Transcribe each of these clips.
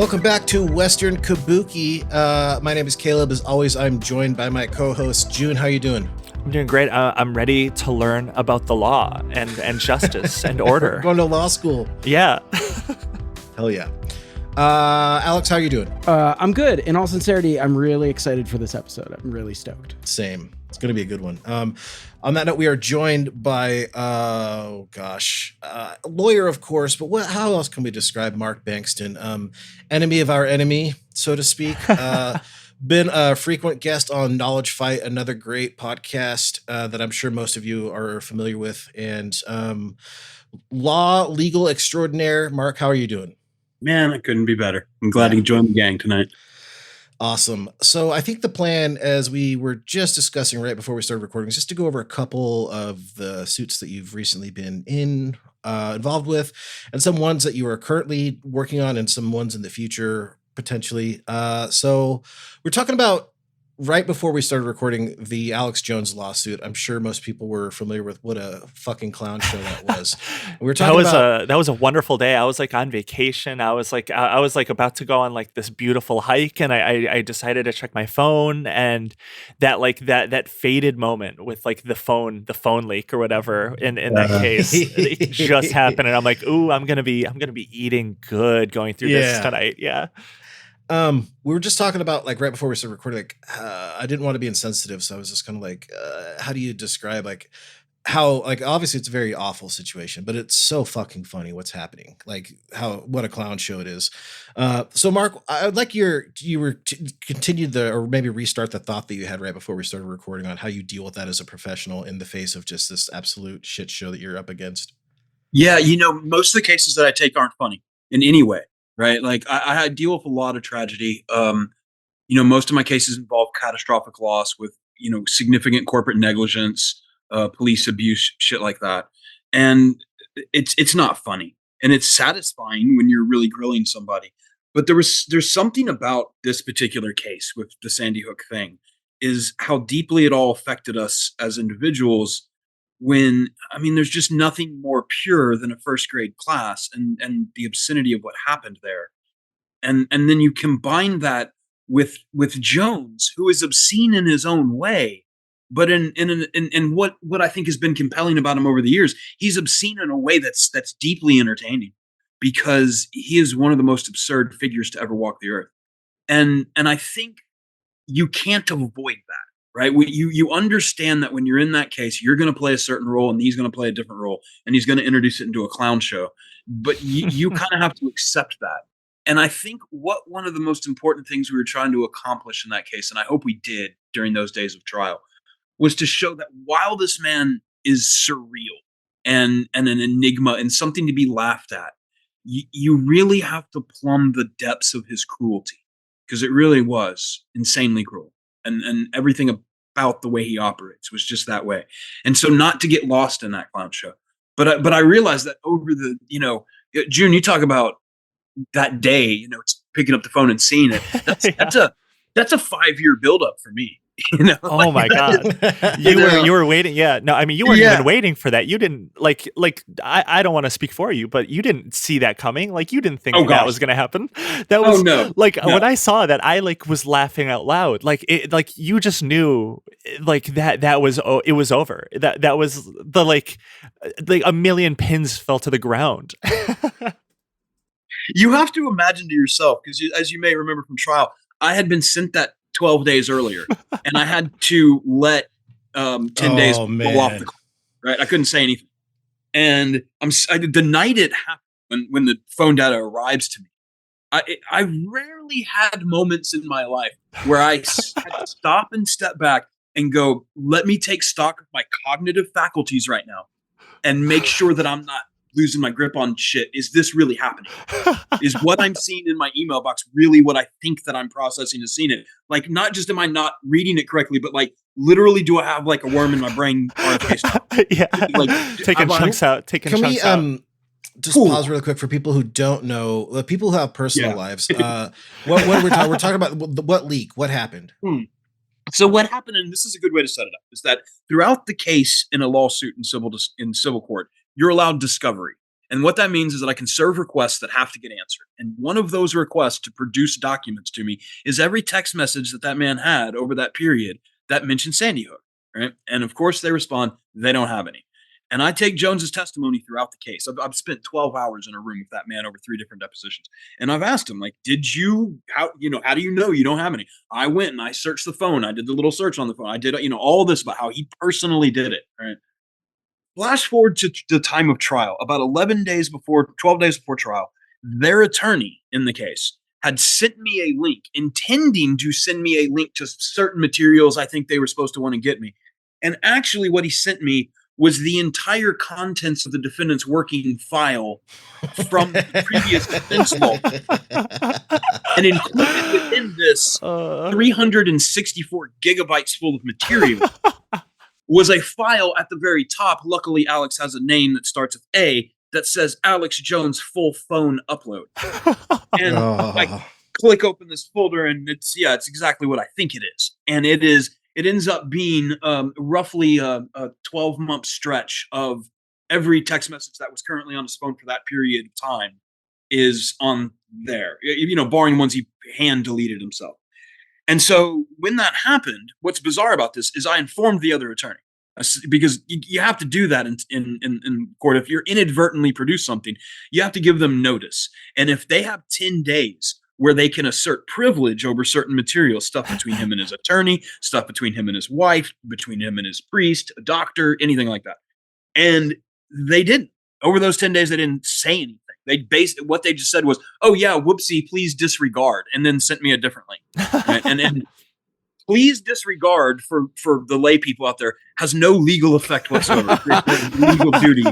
Welcome back to Western Kabuki. My name is Caleb. As always, I'm joined by my co-host, June. How you doing? I'm doing great. I'm ready to learn about the law and justice and order. Going to law school. Yeah. Hell yeah. Alex, how are you doing? I'm good. In all sincerity, I'm really excited for this episode. I'm really stoked. Same. It's going to be a good one. On that note, we are joined by, lawyer, of course, but how else can we describe Mark Bankston? Enemy of our enemy, so to speak. Been a frequent guest on Knowledge Fight, another great podcast that I'm sure most of you are familiar with. And legal extraordinaire. Mark, how are you doing? Man, I couldn't be better. I'm glad you joined the gang tonight. Awesome. So I think the plan, as we were just discussing right before we started recording, is just to go over a couple of the suits that you've recently been involved with, and some ones that you are currently working on, and some ones in the future potentially. So we're talking about, right before we started recording, the Alex Jones lawsuit. I'm sure most people were familiar with what a fucking clown show that was. We were talking that was a wonderful day. I was like on vacation. I was like about to go on like this beautiful hike, and I decided to check my phone, and that faded moment with like the phone leak or whatever in that case, it just happened, and I'm like, ooh, I'm gonna be eating good going through this tonight. Yeah. We were just talking about, like, right before we started recording, like, I didn't want to be insensitive. So I was just kind of like, how do you describe, like, how, like, obviously it's a very awful situation, but it's so fucking funny what's happening. Like, what a clown show it is. So Mark, I'd like continue or maybe restart the thought that you had right before we started recording on how you deal with that as a professional in the face of just this absolute shit show that you're up against. Yeah. Most of the cases that I take aren't funny in any way. Right. Like I deal with a lot of tragedy. Most of my cases involve catastrophic loss with, significant corporate negligence, police abuse, shit like that. And it's not funny, and it's satisfying when you're really grilling somebody. But there's something about this particular case with the Sandy Hook thing, is how deeply it all affected us as individuals. There's just nothing more pure than a first grade class and the obscenity of what happened there. And then you combine that with Jones, who is obscene in his own way, but in what I think has been compelling about him over the years, he's obscene in a way that's deeply entertaining, because he is one of the most absurd figures to ever walk the earth. And I think you can't avoid that. Right. You understand that when you're in that case, you're going to play a certain role and he's going to play a different role, and he's going to introduce it into a clown show. But you kind of have to accept that. And I think one of the most important things we were trying to accomplish in that case, and I hope we did during those days of trial, was to show that while this man is surreal and an enigma and something to be laughed at, you really have to plumb the depths of his cruelty, because it really was insanely cruel. And everything about the way he operates was just that way. And so, not to get lost in that clown show, but I realized that over the, June, you talk about that day, picking up the phone and seeing it. That's a 5-year buildup for me. Oh my God. You were waiting. Yeah. No, I mean, you weren't even waiting for that. You didn't like, I don't want to speak for you, but you didn't see that coming. Like, you didn't think that was going to happen. That was when I saw that, I was laughing out loud. Like, you just knew that was, it was over. That was like a million pins fell to the ground. You have to imagine to yourself, because as you may remember from trial, I had been sent that 12 days earlier, and I had to let 10 days roll off the clock, right? I couldn't say anything. And the night it happened, when the phone data arrives to me, I rarely had moments in my life where I had to stop and step back and go, let me take stock of my cognitive faculties right now and make sure that I'm not losing my grip on shit. Is this really happening? Is what I'm seeing in my email box really what I think that I'm processing as seeing it? Like, not just am I not reading it correctly, but like, literally, do I have like a worm in my brain? Yeah. Like, taking chunks out. Can we just pause really quick for people who don't know, the people who have personal lives. What we're talking about, what leak? What happened? So what happened, and this is a good way to set it up, is that throughout the case in a lawsuit in civil court, you're allowed discovery. And what that means is that I can serve requests that have to get answered. And one of those requests to produce documents to me is every text message that man had over that period that mentioned Sandy Hook, right? And of course they respond, they don't have any. And I take Jones's testimony throughout the case. I've spent 12 hours in a room with that man over 3 different depositions. And I've asked him, like, how do you know you don't have any? I went and I searched the phone. I did the little search on the phone. I did, all this about how he personally did it, right? Flash forward to the time of trial, about 12 days before trial, their attorney in the case had sent me a link, intending to send me a link to certain materials I think they were supposed to want to get me. And actually what he sent me was the entire contents of the defendant's working file from the previous defense law. And included within this 364 gigabytes full of material was a file at the very top. Luckily, Alex has a name that starts with A that says Alex Jones full phone upload. And I click open this folder and it's exactly what I think it is. And it ends up being roughly a 12-month stretch of every text message that was currently on his phone for that period of time is on there, barring ones he hand deleted himself. And so when that happened, what's bizarre about this is I informed the other attorney, because you have to do that in court. If you're inadvertently produce something, you have to give them notice. And if they have 10 days where they can assert privilege over certain material, stuff between him and his attorney, stuff between him and his wife, between him and his priest, a doctor, anything like that. And they didn't. Over those 10 days, they didn't say anything. What they just said was, "Oh yeah, whoopsie, please disregard," and then sent me a different link. Right? And please disregard for the lay people out there has no legal effect whatsoever. Legal duty.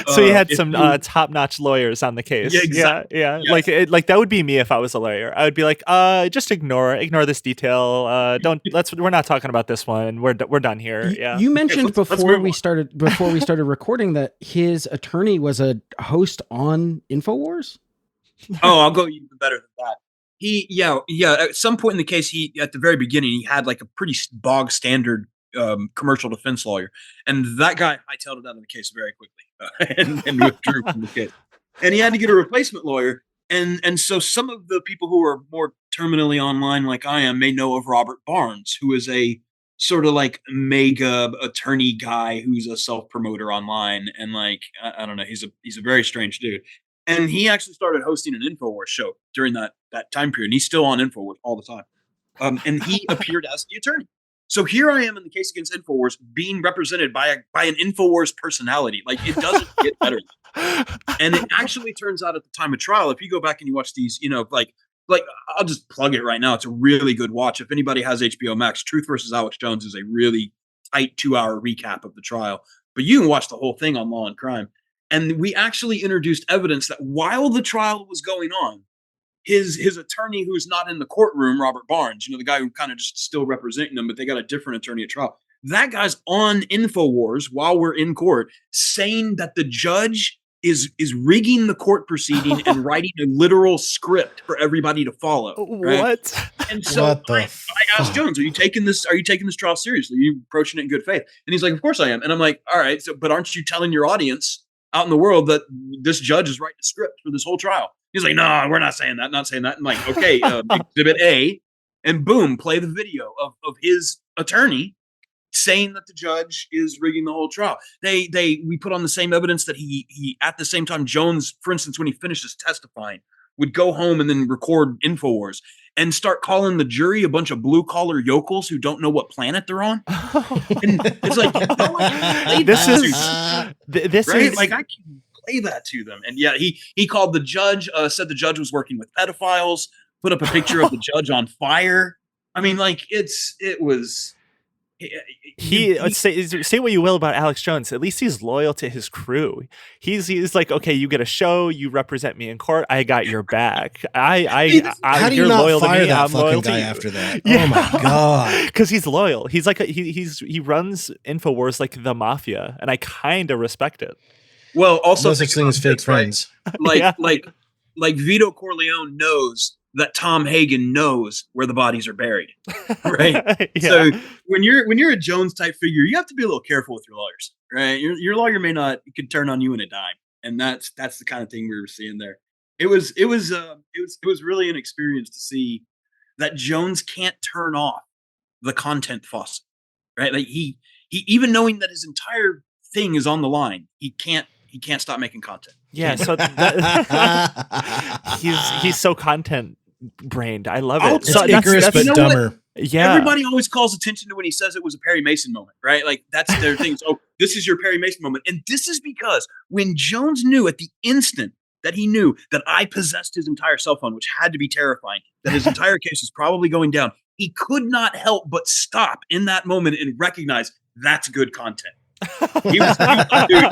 So you had some top-notch lawyers on the case. Yeah, exactly. Yeah. Like that would be me if I was a lawyer. I would be like, just ignore this detail. We're not talking about this one. We're done here. Yeah. You mentioned before we started recording that his attorney was a host on InfoWars. Oh, I'll go even better than that. At some point in the case, at the very beginning, he had like a pretty bog standard commercial defense lawyer, and that guy hightailed it out of the case very quickly and withdrew from the case. And he had to get a replacement lawyer, and so some of the people who are more terminally online, like I am, may know of Robert Barnes, who is a sort of like mega attorney guy who's a self promoter online, and like I don't know, he's a very strange dude. And he actually started hosting an InfoWars show during that time period. And he's still on InfoWars all the time. And he appeared as the attorney. So here I am in the case against InfoWars being represented by an InfoWars personality. Like, it doesn't get better than that. And it actually turns out at the time of trial, if you go back and you watch these, like I'll just plug it right now. It's a really good watch. If anybody has HBO Max, Truth versus Alex Jones is a really tight 2-hour recap of the trial. But you can watch the whole thing on Law and Crime. And we actually introduced evidence that while the trial was going on, his attorney, who's not in the courtroom, Robert Barnes, the guy who kind of just still representing them, but they got a different attorney at trial. That guy's on InfoWars while we're in court, saying that the judge is rigging the court proceeding and writing a literal script for everybody to follow. Right? What? And so I asked Jones, are you taking this trial seriously? Are you approaching it in good faith? And he's like, of course I am. And I'm like, all right, but aren't you telling your audience out in the world that this judge is writing a script for this whole trial? He's like, no, we're not saying that. Not saying that. I'm like, okay, exhibit A, and boom, play the video of his attorney saying that the judge is rigging the whole trial. We put on the same evidence that he at the same time, Jones, for instance, when he finishes testifying, would go home and then record InfoWars and start calling the jury a bunch of blue collar yokels who don't know what planet they're on. And it's like, this is like, I can play that to them. And yeah, he called the judge, said the judge was working with pedophiles, put up a picture of the judge on fire. I mean, like say what you will about Alex Jones, at least he's loyal to his crew. He's like, okay, you get a show, you represent me in court, I got your back. How do you you're not loyal fire to me, that I'm fucking loyal guy to you. after that? Yeah. Oh my god! Because he's loyal. He's like he runs InfoWars like the mafia, and I kind of respect it. Well, also no such thing as fake friends. Right? Like Vito Corleone knows that Tom Hagen knows where the bodies are buried, right? So when you're a Jones type figure, you have to be a little careful with your lawyers, right? Your lawyer could turn on you in a dime, and that's the kind of thing we were seeing there. It was really an experience to see that Jones can't turn off the content faucet, right? Like he even knowing that his entire thing is on the line, he can't stop making content. Yeah, so he's so content brained. I love it. So Icarus, but dumber. Yeah, everybody always calls attention to when he says it was a Perry Mason moment, right? Like that's their thing. So this is your Perry Mason moment, and this is because when Jones knew at the instant that he knew that I possessed his entire cell phone, which had to be terrifying, that his entire case was probably going down, he could not help but stop in that moment and recognize that's good content. He was like, dude,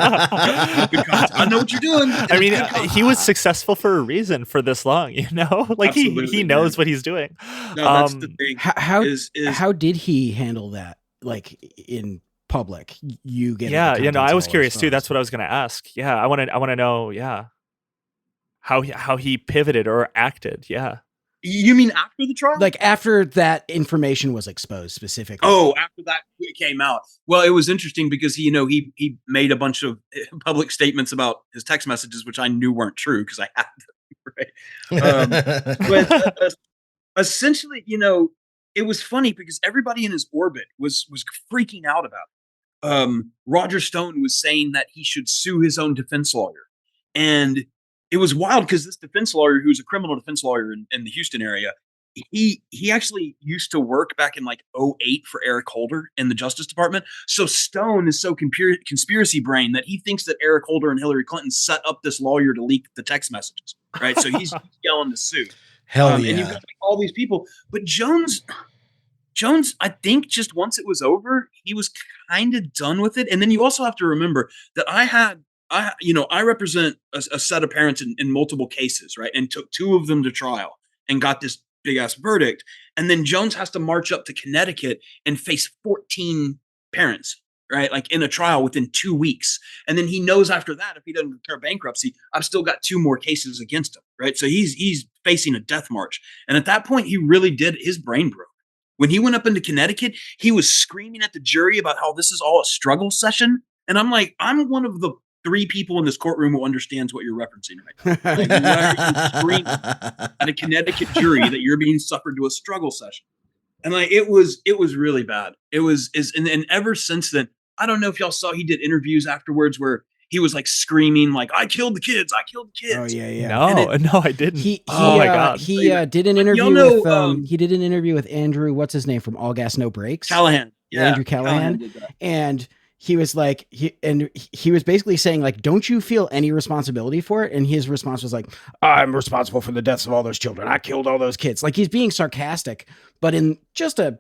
good content. I know what you're doing. I mean, he was successful for a reason for this long, you know? Like he knows what he's doing. No, that's the thing. How did he handle that? Like in public, you get I was curious too. That's what I was going to ask. Yeah, I want to know. Yeah, how he pivoted or acted. Yeah. You mean after the trial? Like after that information was exposed specifically? Oh, after that came out. Well, it was interesting because he made a bunch of public statements about his text messages, which I knew weren't true because I had them. Right? But essentially, it was funny because everybody in his orbit was freaking out about it. Roger Stone was saying that he should sue his own defense lawyer, and it was wild because this defense lawyer, who's a criminal defense lawyer in the Houston area, he actually used to work back in like 2008 for Eric Holder in the Justice Department. So Stone is so conspiracy brain that he thinks that Eric Holder and Hillary Clinton set up this lawyer to leak the text messages, right? So he's yelling to sue. Hell yeah. And you've got all these people. But Jones, I think just once it was over, he was kind of done with it. And then you also have to remember that I represent a set of parents in multiple cases, right? And took 2 of them to trial and got this big ass verdict. And then Jones has to march up to Connecticut and face 14 parents, right? Like in a trial within 2 weeks. And then he knows after that, if he doesn't declare bankruptcy, I've still got 2 more cases against him, right? So he's facing a death march. And at that point, he really did, his brain broke. When he went up into Connecticut, he was screaming at the jury about how this is all a struggle session. And I'm like, I'm one of the 3 people in this courtroom who understands what you're referencing right now. Like, you're screaming at a Connecticut jury that you're being suffered to a struggle session. And like, it was really bad. And ever since then, I don't know if y'all saw, he did interviews afterwards where he was like screaming, like, I killed the kids. Oh yeah. No, I didn't. My God. He did an interview he did an interview with Andrew, what's his name from All Gas No Breaks? Callahan. Yeah. Andrew Callahan. And he was like, he was basically saying, like, don't you feel any responsibility for it? And his response was like, I'm responsible for the deaths of all those children. I killed all those kids. Like, he's being sarcastic, but in just a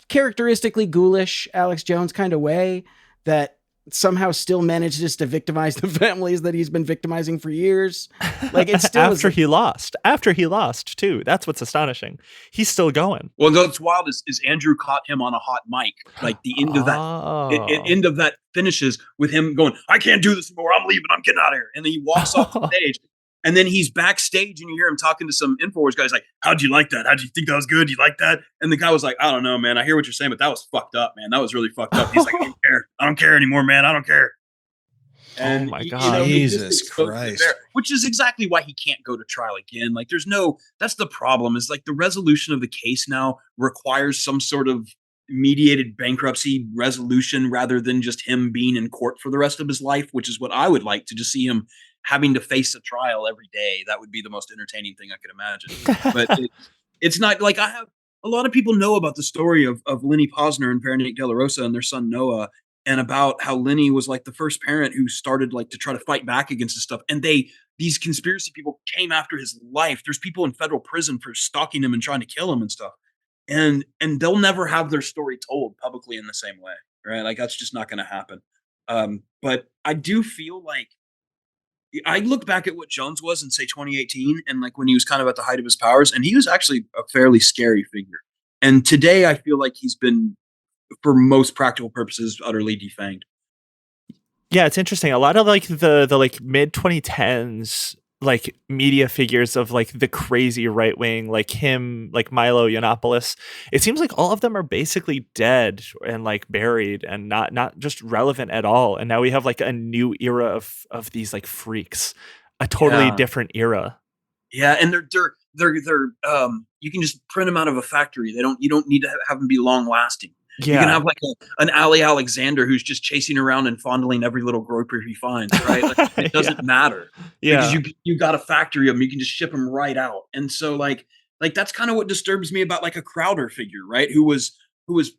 characteristically ghoulish Alex Jones kind of way that somehow still manages to victimize the families that he's been victimizing for years. Like, it's still after he lost too. That's what's astonishing. He's still going. Well, what's wild is Andrew caught him on a hot mic. Like the end of that, end of that finishes with him going, I can't do this anymore. I'm leaving. I'm getting out of here. And then he walks off the stage. And then he's backstage and you hear him talking to some InfoWars guys like, how'd you like that? How'd you think that was good? You like that? And the guy was like, I don't know, man. I hear what you're saying, but that was fucked up, man. That was really fucked up. He's like, I don't care. I don't care anymore, man. I don't care. And oh my God. Jesus Christ. Which is exactly why he can't go to trial again. Like that's the problem is like the resolution of the case now requires some sort of mediated bankruptcy resolution rather than just him being in court for the rest of his life, which is what I would like to just see him having to face a trial every day. That would be the most entertaining thing I could imagine. But it's not like a lot of people know about the story of Lenny Posner and Veronique De La Rosa and their son Noah, and about how Lenny was like the first parent who started like to try to fight back against this stuff. And these conspiracy people came after his life. There's people in federal prison for stalking him and trying to kill him and stuff. And they'll never have their story told publicly in the same way, right? Like that's just not going to happen. But I do feel like I look back at what Jones was in say 2018 and like when he was kind of at the height of his powers, and he was actually a fairly scary figure. And today I feel like he's been, for most practical purposes, utterly defanged. Yeah, it's interesting. A lot of like the like mid 2010s like media figures of like the crazy right wing, like him, like Milo Yiannopoulos, it seems like all of them are basically dead and like buried and not just relevant at all. And now we have like a new era of these like freaks, a totally different era. Yeah, and they're you can just print them out of a factory. You don't need to have them be long lasting. Yeah. You can have like an Ali Alexander who's just chasing around and fondling every little groper he finds, right? Like, it doesn't matter because you got a factory of them. You can just ship them right out. And so like that's kind of what disturbs me about like a Crowder figure, right? Who was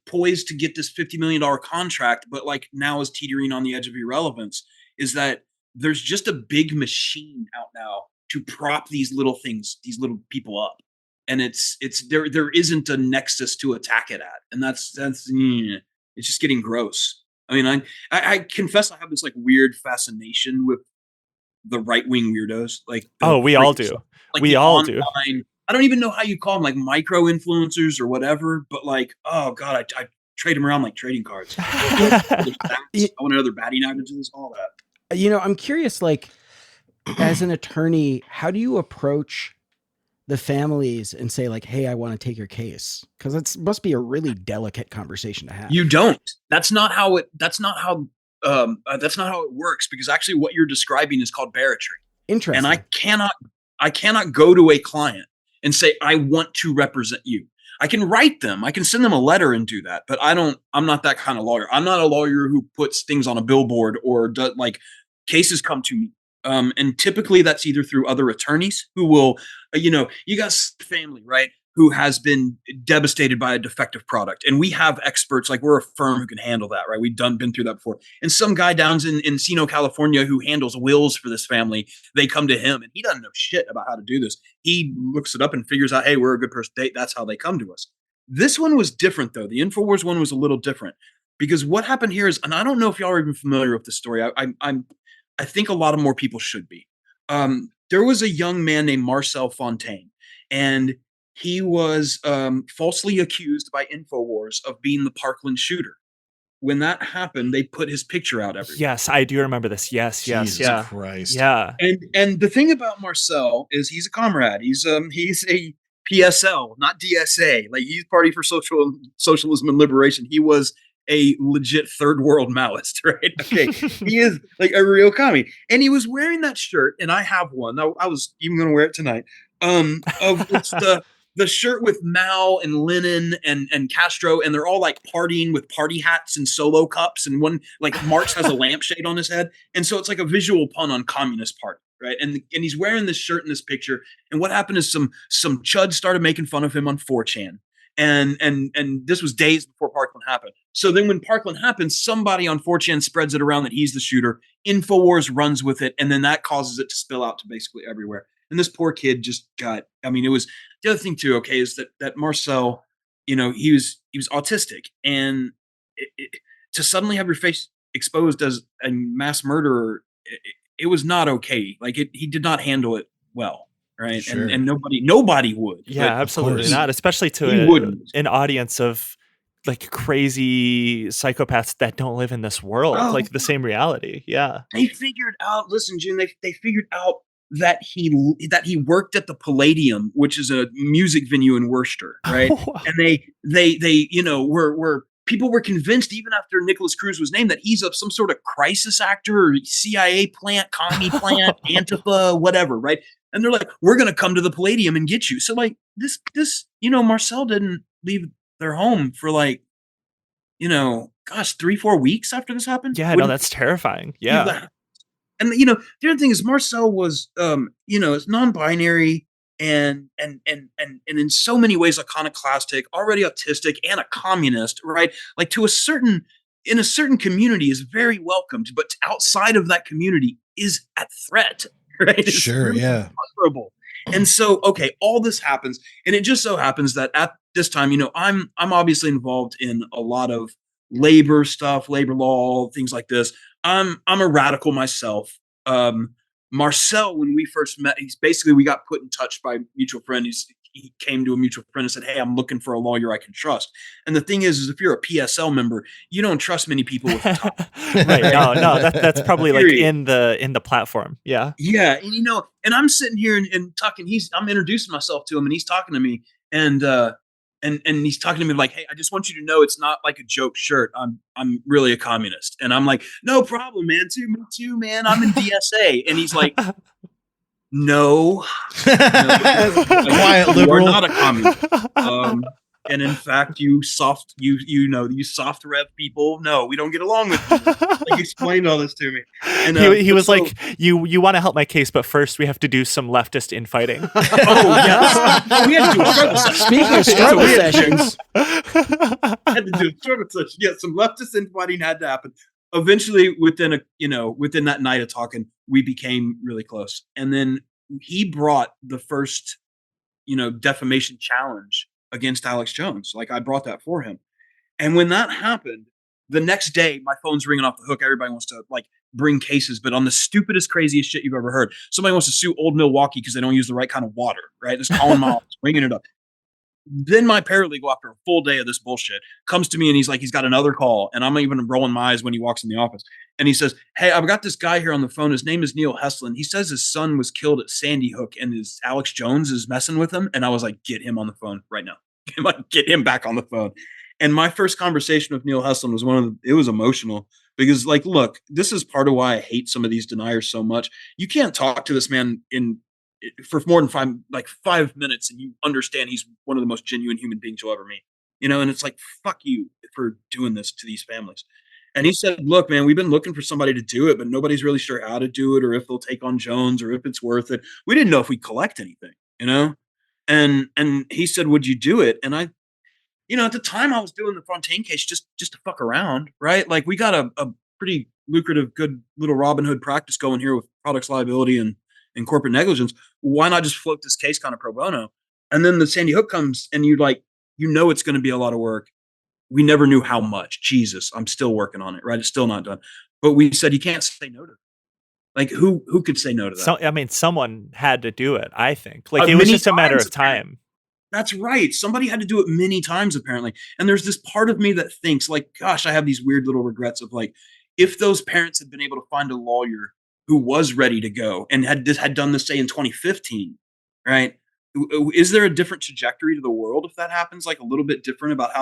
poised to get this $50 million contract, but like now is teetering on the edge of irrelevance, is that there's just a big machine out now to prop these little things, these little people up. And it's there isn't a nexus to attack it at. And that's it's just getting gross. I mean, I confess I have this like weird fascination with the right-wing weirdos. Like, we all do. Like we all online, do. I don't even know how you call them, like micro influencers or whatever, but like, oh God, I trade them around like trading cards. I want another batting average in this, all that. You know, I'm curious, like, as an attorney, how do you approach the families and say like, hey, I want to take your case? Because it must be a really delicate conversation to have. You don't. That's not how it works, because actually what you're describing is called barratry. Interesting. And I cannot go to a client and say, I want to represent you. I can write them. I can send them a letter and do that, but I'm not that kind of lawyer. I'm not a lawyer who puts things on a billboard or does, like, cases come to me. And typically that's either through other attorneys who will, you got family, right, who has been devastated by a defective product. And we have experts, like we're a firm who can handle that, right? We've been through that before. And some guy down in Encino, California, who handles wills for this family, they come to him and he doesn't know shit about how to do this. He looks it up and figures out, hey, we're a good person. That's how they come to us. This one was different though. The InfoWars one was a little different, because what happened here is, and I don't know if y'all are even familiar with the story. I think a lot of more people should be. There was a young man named Marcel Fontaine, and he was falsely accused by InfoWars of being the Parkland shooter. When that happened, they put his picture out everywhere. Yes, I do remember this. Yes, Jesus Christ. Yeah. And the thing about Marcel is he's a comrade. He's a PSL, not DSA. Like, he's Party for Socialism and Liberation. He was a legit third world Maoist, right? Okay. He is like a real commie. And he was wearing that shirt, and I have one. I was even going to wear it tonight. It's the shirt with Mao and Lenin and Castro, and they're all like partying with party hats and solo cups, and one, like, Marx has a lampshade on his head. And so it's like a visual pun on Communist Party, right? And he's wearing this shirt in this picture. And what happened is some chuds started making fun of him on 4chan. And this was days before Parkland happened. So then when Parkland happens, somebody on 4chan spreads it around that he's the shooter. InfoWars runs with it, and then that causes it to spill out to basically everywhere. And this poor kid just got, it was, the other thing too, okay, is that Marcel, he was autistic, and to suddenly have your face exposed as a mass murderer, it was not okay. Like, he did not handle it well. Right. Sure. And nobody would. Yeah, absolutely not. Especially to an audience of like crazy psychopaths that don't live in this world, like the same reality. Yeah. They figured out, listen, June, they figured out that he worked at the Palladium, which is a music venue in Worcester. Right. And they were people were convinced, even after Nicholas Cruz was named, that he's some sort of crisis actor or CIA plant, commie plant, Antifa, whatever. Right. And they're like, we're going to come to the Palladium and get you. So like this, Marcel didn't leave their home for 3-4 weeks after this happened. Yeah, no, that's terrifying. Yeah. And the other thing is Marcel was, is non-binary and in so many ways iconoclastic, already autistic, and a communist, right? Like, in a certain community is very welcomed, but outside of that community is at threat. Right? Sure, really horrible. And so, okay, all this happens, and it just so happens that at this time, I'm obviously involved in a lot of labor stuff, labor law, things like this. I'm a radical myself. Marcel, when we first met, we got put in touch by a mutual friend. he came to a mutual friend and said, "Hey, I'm looking for a lawyer I can trust." And the thing is if you're a PSL member, you don't trust many people with time. Right. No, that's probably like in the platform. Yeah. Yeah. And and I'm sitting here and talking, I'm introducing myself to him and he's talking to me and he's talking to me like, "Hey, I just want you to know it's not like a joke shirt. I'm really a communist." And I'm like, "No problem, man. Me too, man. I'm in DSA." And he's like, no, quiet liberal. You are not a communist. And in fact, you soft rev people. No, we don't get along with you. Like, explained all this to me. And he was like, you want to help my case, but first we have to do some leftist infighting. Oh yes, we had to do a struggle session. Speaking of struggle sessions, had to do a struggle session. Yeah, some leftist infighting had to happen. Eventually, within that night of talking, we became really close. And then he brought the first, defamation challenge against Alex Jones. Like, I brought that for him. And when that happened, the next day, my phone's ringing off the hook. Everybody wants to bring cases, but on the stupidest, craziest shit you've ever heard. Somebody wants to sue Old Milwaukee because they don't use the right kind of water, right? Just calling them out, ringing it up. Then my paralegal, after a full day of this bullshit, comes to me and he's like, he's got another call. And I'm even rolling my eyes when he walks in the office. And he says, "Hey, I've got this guy here on the phone. His name is Neil Heslin. He says his son was killed at Sandy Hook and Alex Jones is messing with him." And I was like, "Get him on the phone right now. Get him back on the phone." And my first conversation with Neil Heslin was it was emotional because, look, this is part of why I hate some of these deniers so much. You can't talk to this man for more than 5 minutes and you understand he's one of the most genuine human beings you'll ever meet, and it's like, fuck you for doing this to these families. And he said, "Look, man, we've been looking for somebody to do it, but nobody's really sure how to do it or if they'll take on Jones or if it's worth it. We didn't know if we collect anything, And he said, "Would you do it?" And I, at the time I was doing the Fontaine case just to fuck around, right? Like, we got a pretty lucrative, good little Robin Hood practice going here with products liability and corporate negligence. Why not just float this case kind of pro bono? And then the Sandy Hook comes and it's going to be a lot of work. We never knew how much. Jesus, I'm still working on it, right? It's still not done. But we said, you can't say no to it. Like, who could say no to that? Someone had to do it, I think. It was just a matter of time. That's right. Somebody had to do it many times, apparently. And there's this part of me that thinks, gosh, I have these weird little regrets of if those parents had been able to find a lawyer who was ready to go and had done this, say, in 2015, right? Is there a different trajectory to the world if that happens? A little bit different about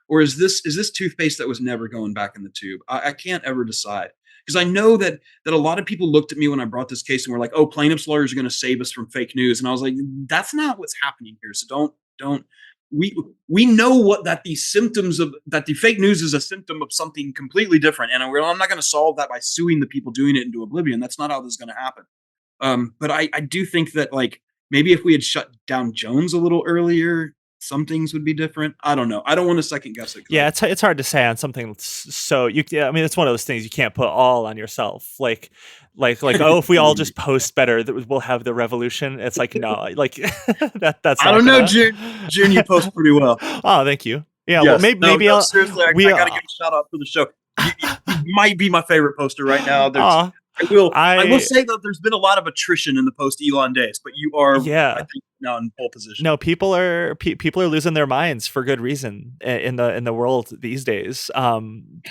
or is this toothpaste that was never going back in the tube? I can't ever decide, because I know that a lot of people looked at me when I brought this case and were like, "Oh, plaintiffs' lawyers are going to save us from fake news," and I was like, "That's not what's happening here." So don't. We know that the fake news is a symptom of something completely different, and I'm not going to solve that by suing the people doing it into oblivion. That's not how this is going to happen. But I do think that maybe if we had shut down Jones a little earlier, some things would be different. I don't know. I don't want to second guess it. Yeah, it's hard to say on something. So it's one of those things you can't put all on yourself. Like, oh, if we all just post better, we'll have the revolution. It's like, no, that's. I don't know, June. You post pretty well. Oh, thank you. Yeah, yes. Well, maybe I'll. Seriously, I gotta give a shout out for the show. You might be my favorite poster right now. I will say that there's been a lot of attrition in the post Elon days, but you are, I think, now in pole position. No, people are losing their minds for good reason in the world these days.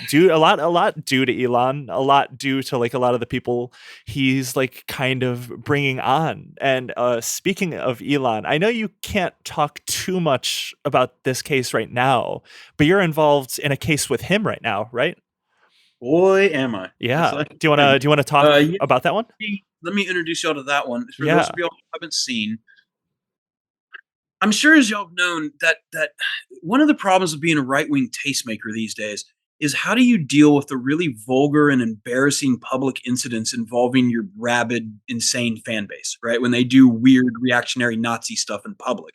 Due a lot due to Elon, a lot due to a lot of the people he's kind of bringing on. And speaking of Elon, I know you can't talk too much about this case right now, but you're involved in a case with him right now, right? Boy, am I! Yeah. Do you want to talk about that one? Let me introduce y'all to that one. For those of y'all who haven't seen, I'm sure as y'all have known that one of the problems of being a right-wing tastemaker these days is how do you deal with the really vulgar and embarrassing public incidents involving your rabid, insane fan base, right? When they do weird reactionary Nazi stuff in public.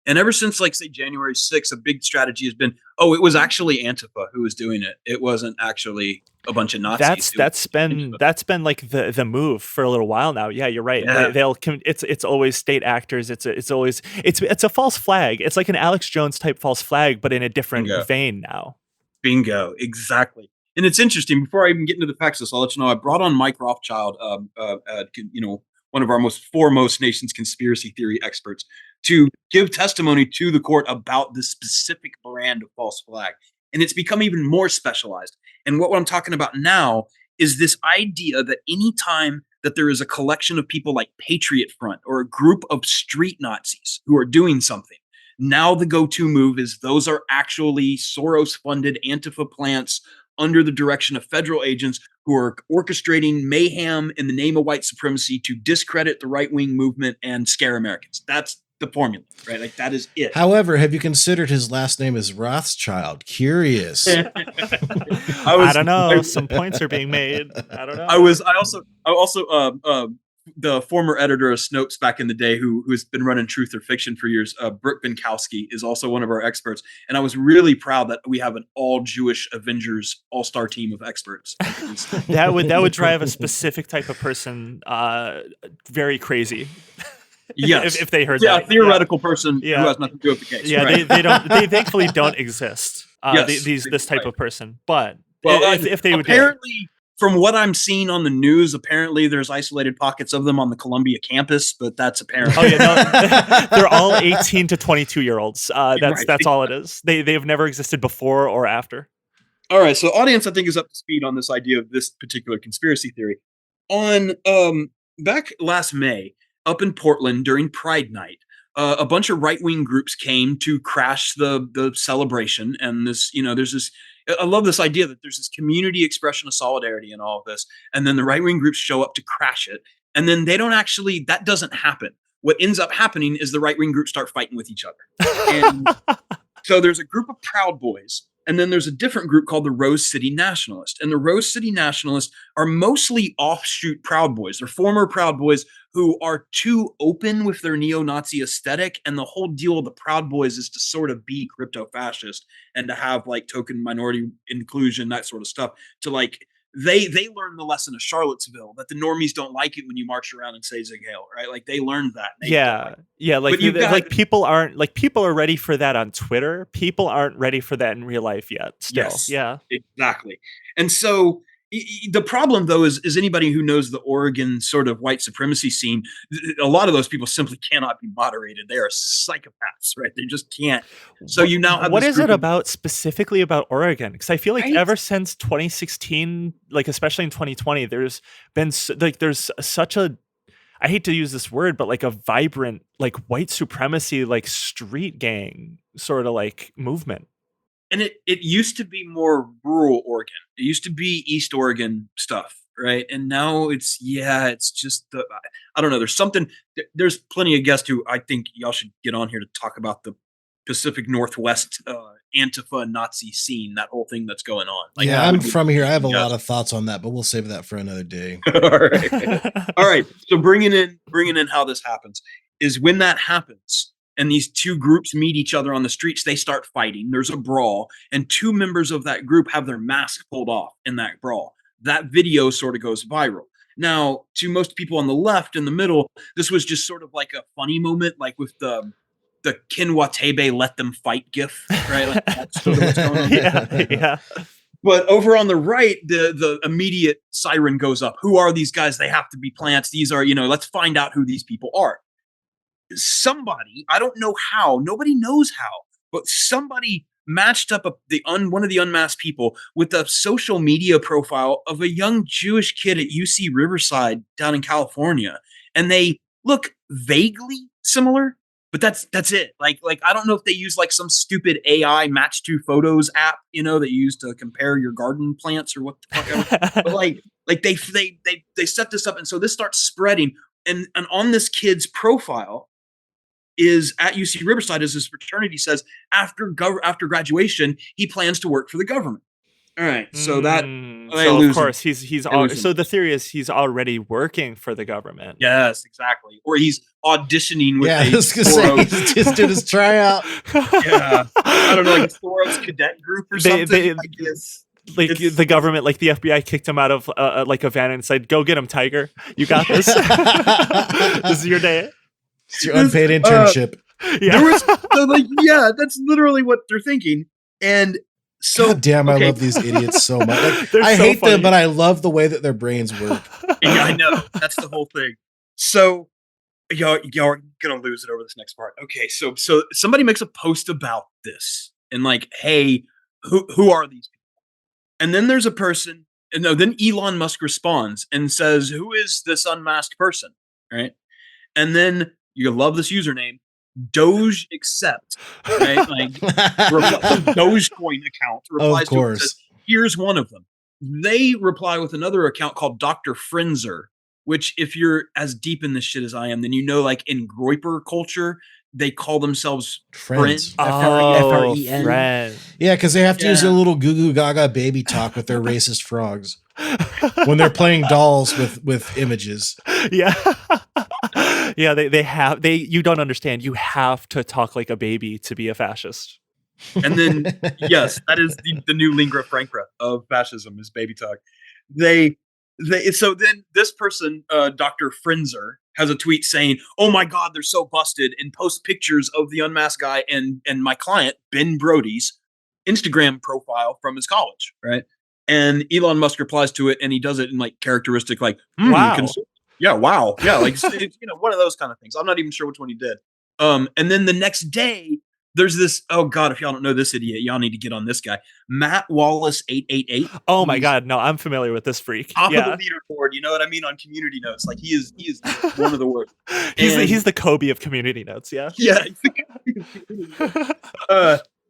And ever since, say, January 6th, a big strategy has been, it was actually Antifa who was doing it. It wasn't actually a bunch of Nazis. That's been the move for a little while now. Yeah, you're right. Yeah. It's always state actors. It's a false flag. It's like an Alex Jones type false flag, but in a different vein now. Bingo, exactly. And it's interesting. Before I even get into the facts of this, I'll let you know I brought on Mike Rothschild, one of our most foremost nation's conspiracy theory experts, to give testimony to the court about this specific brand of false flag. And it's become even more specialized. And what I'm talking about now is this idea that anytime that there is a collection of people like Patriot Front or a group of street Nazis who are doing something, now the go-to move is those are actually Soros-funded Antifa plants under the direction of federal agents who are orchestrating mayhem in the name of white supremacy to discredit the right-wing movement and scare Americans. That's the formula, right? Like that is it. However, have you considered his last name is Rothschild? Curious. I don't know. Some points are being made. I don't know. I also the former editor of Snopes back in the day who's been running Truth or Fiction for years, Brooke Binkowski, is also one of our experts. And I was really proud that we have an all-Jewish Avengers all-star team of experts. that would drive a specific type of person very crazy. Yes. if they heard that. Yeah, theoretical person who has nothing to do with the case. Yeah, right. they thankfully don't exist. This type of person. But if they would apparently from what I'm seeing on the news, apparently there's isolated pockets of them on the Columbia campus, but that's apparent. Oh yeah, no, they're all 18 to 22 year olds. That's all it is. They've never existed before or after. All right, so audience, I think, is up to speed on this idea of this particular conspiracy theory. On back last May, up in Portland during Pride Night, a bunch of right-wing groups came to crash the celebration, and this, there's this. I love this idea that there's this community expression of solidarity in all of this, and then the right-wing groups show up to crash it, and then they don't actually. That doesn't happen. What ends up happening is the right-wing groups start fighting with each other, and so there's a group of Proud Boys. And then there's a different group called the Rose City Nationalists. And the Rose City Nationalists are mostly offshoot Proud Boys. They're former Proud Boys who are too open with their neo-Nazi aesthetic. And the whole deal of the Proud Boys is to sort of be crypto-fascist and to have like token minority inclusion, that sort of stuff. To like, they learned the lesson of Charlottesville that the normies don't like it when you march around and say Zig Heil, right? Like they learned that. Like people are ready for that on Twitter. People aren't ready for that in real life yet. Still, yes, yeah, exactly. And so the problem, though, is anybody who knows the Oregon sort of white supremacy scene, a lot of those people simply cannot be moderated. They are psychopaths, right? They just can't. So you now have what is it about specifically about Oregon? Because I feel like ever since 2016, like especially in 2020, there's been there's such a, I hate to use this word, but like a vibrant like white supremacy like street gang sort of like movement. And it used to be more rural Oregon. It used to be East Oregon stuff, right? And now it's just I don't know. There's plenty of guests who I think y'all should get on here to talk about the Pacific Northwest Antifa Nazi scene, that whole thing that's going on. Like, yeah, I'm from here. I have a lot of thoughts on that, but we'll save that for another day. All right. So bringing in how this happens is when that happens, and these two groups meet each other on the streets, they start fighting. There's a brawl, and two members of that group have their mask pulled off in that brawl. That video sort of goes viral. Now, to most people on the left, in the middle, this was just sort of like a funny moment, like with the Ken Watebe "Let Them Fight" gif, right? Like that's sort of what's going on. Yeah. But over on the right, the immediate siren goes up. Who are these guys? They have to be plants. These are, let's find out who these people are. Somebody, I don't know how, nobody knows how, but somebody matched up one of the unmasked people with a social media profile of a young Jewish kid at UC Riverside down in California, and they look vaguely similar, but that's it. Like I don't know if they use like some stupid AI match to photos app, that you use to compare your garden plants or what the fuck ever. But like they set this up, and so this starts spreading, and on this kid's profile is at UC Riverside, as his fraternity says, after graduation, he plans to work for the government. All right, so of course so the theory is he's already working for the government. Yes, exactly. Or he's auditioning with he's just did his tryout. Yeah, I don't know, like a Soros cadet group or something like this. Like the government, like the FBI kicked him out of like a van and said, "Go get him, Tiger. You got this. This is your day. It's your unpaid internship." That's literally what they're thinking. And so, God damn, I love these idiots so much. Like, I hate them, but I love the way that their brains work. Yeah, I know. That's the whole thing. So y'all are gonna lose it over this next part. Okay, so somebody makes a post about this and like, hey, who are these people? And then there's a person, and no, then Elon Musk responds and says, who is this unmasked person? Right? And then you love this username, Doge accept, right? Like some Dogecoin account replies to it and says, here's one of them. They reply with another account called Dr. Frenzer, which if you're as deep in this shit as I am, then you know, like in Groyper culture, they call themselves friends. F-R-E-N. Friends. Yeah, because they have to use a little goo goo gaga baby talk with their racist frogs when they're playing dolls with images. Yeah. Yeah, they you don't understand. You have to talk like a baby to be a fascist. And then yes, that is the new lingua franca of fascism is baby talk. So then this person, Dr. Frenzer, has a tweet saying, "Oh my God, they're so busted," and posts pictures of the unmasked guy and my client Ben Brody's Instagram profile from his college, right? And Elon Musk replies to it, and he does it in like characteristic, like, wow. Wow. Yeah, like it's, one of those kind of things. I'm not even sure which one he did. And then the next day, there's this, oh God, if y'all don't know this idiot, y'all need to get on this guy. Matt Wallace 888. Oh my God, no, I'm familiar with this freak. Top of the leaderboard, you know what I mean, on community notes. Like he is one of the worst. He's the Kobe of community notes, yeah. Yeah.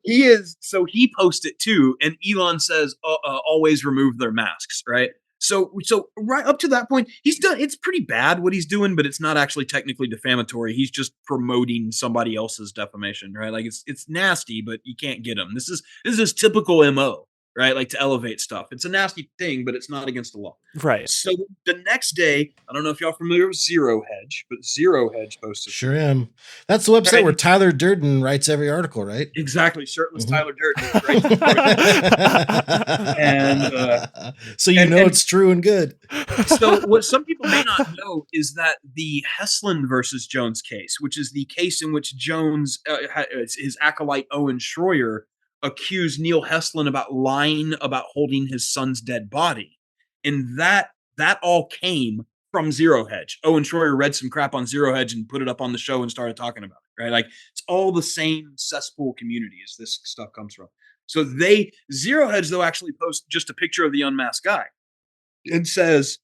He is, so he posted too, and Elon says always remove their masks, right? So right up to that point, he's done. It's pretty bad what he's doing, but it's not actually technically defamatory. He's just promoting somebody else's defamation, right? Like it's nasty, but you can't get him. This is his typical MO, right? Like to elevate stuff. It's a nasty thing, but it's not against the law, right? So the next day, I don't know if y'all are familiar with Zero Hedge, but Zero Hedge posted. Sure am. That's the website where Tyler Durden writes every article, right? Exactly, shirtless Tyler Durden. And so it's true and good. So what some people may not know is that the Heslin versus Jones case, which is the case in which Jones, his acolyte Owen Schroyer, accused Neil Heslin about lying about holding his son's dead body. And that all came from Zero Hedge. Owen Schroyer read some crap on Zero Hedge and put it up on the show and started talking about it, right? Like it's all the same cesspool community as this stuff comes from. So Zero Hedge, though, actually posts just a picture of the unmasked guy and says,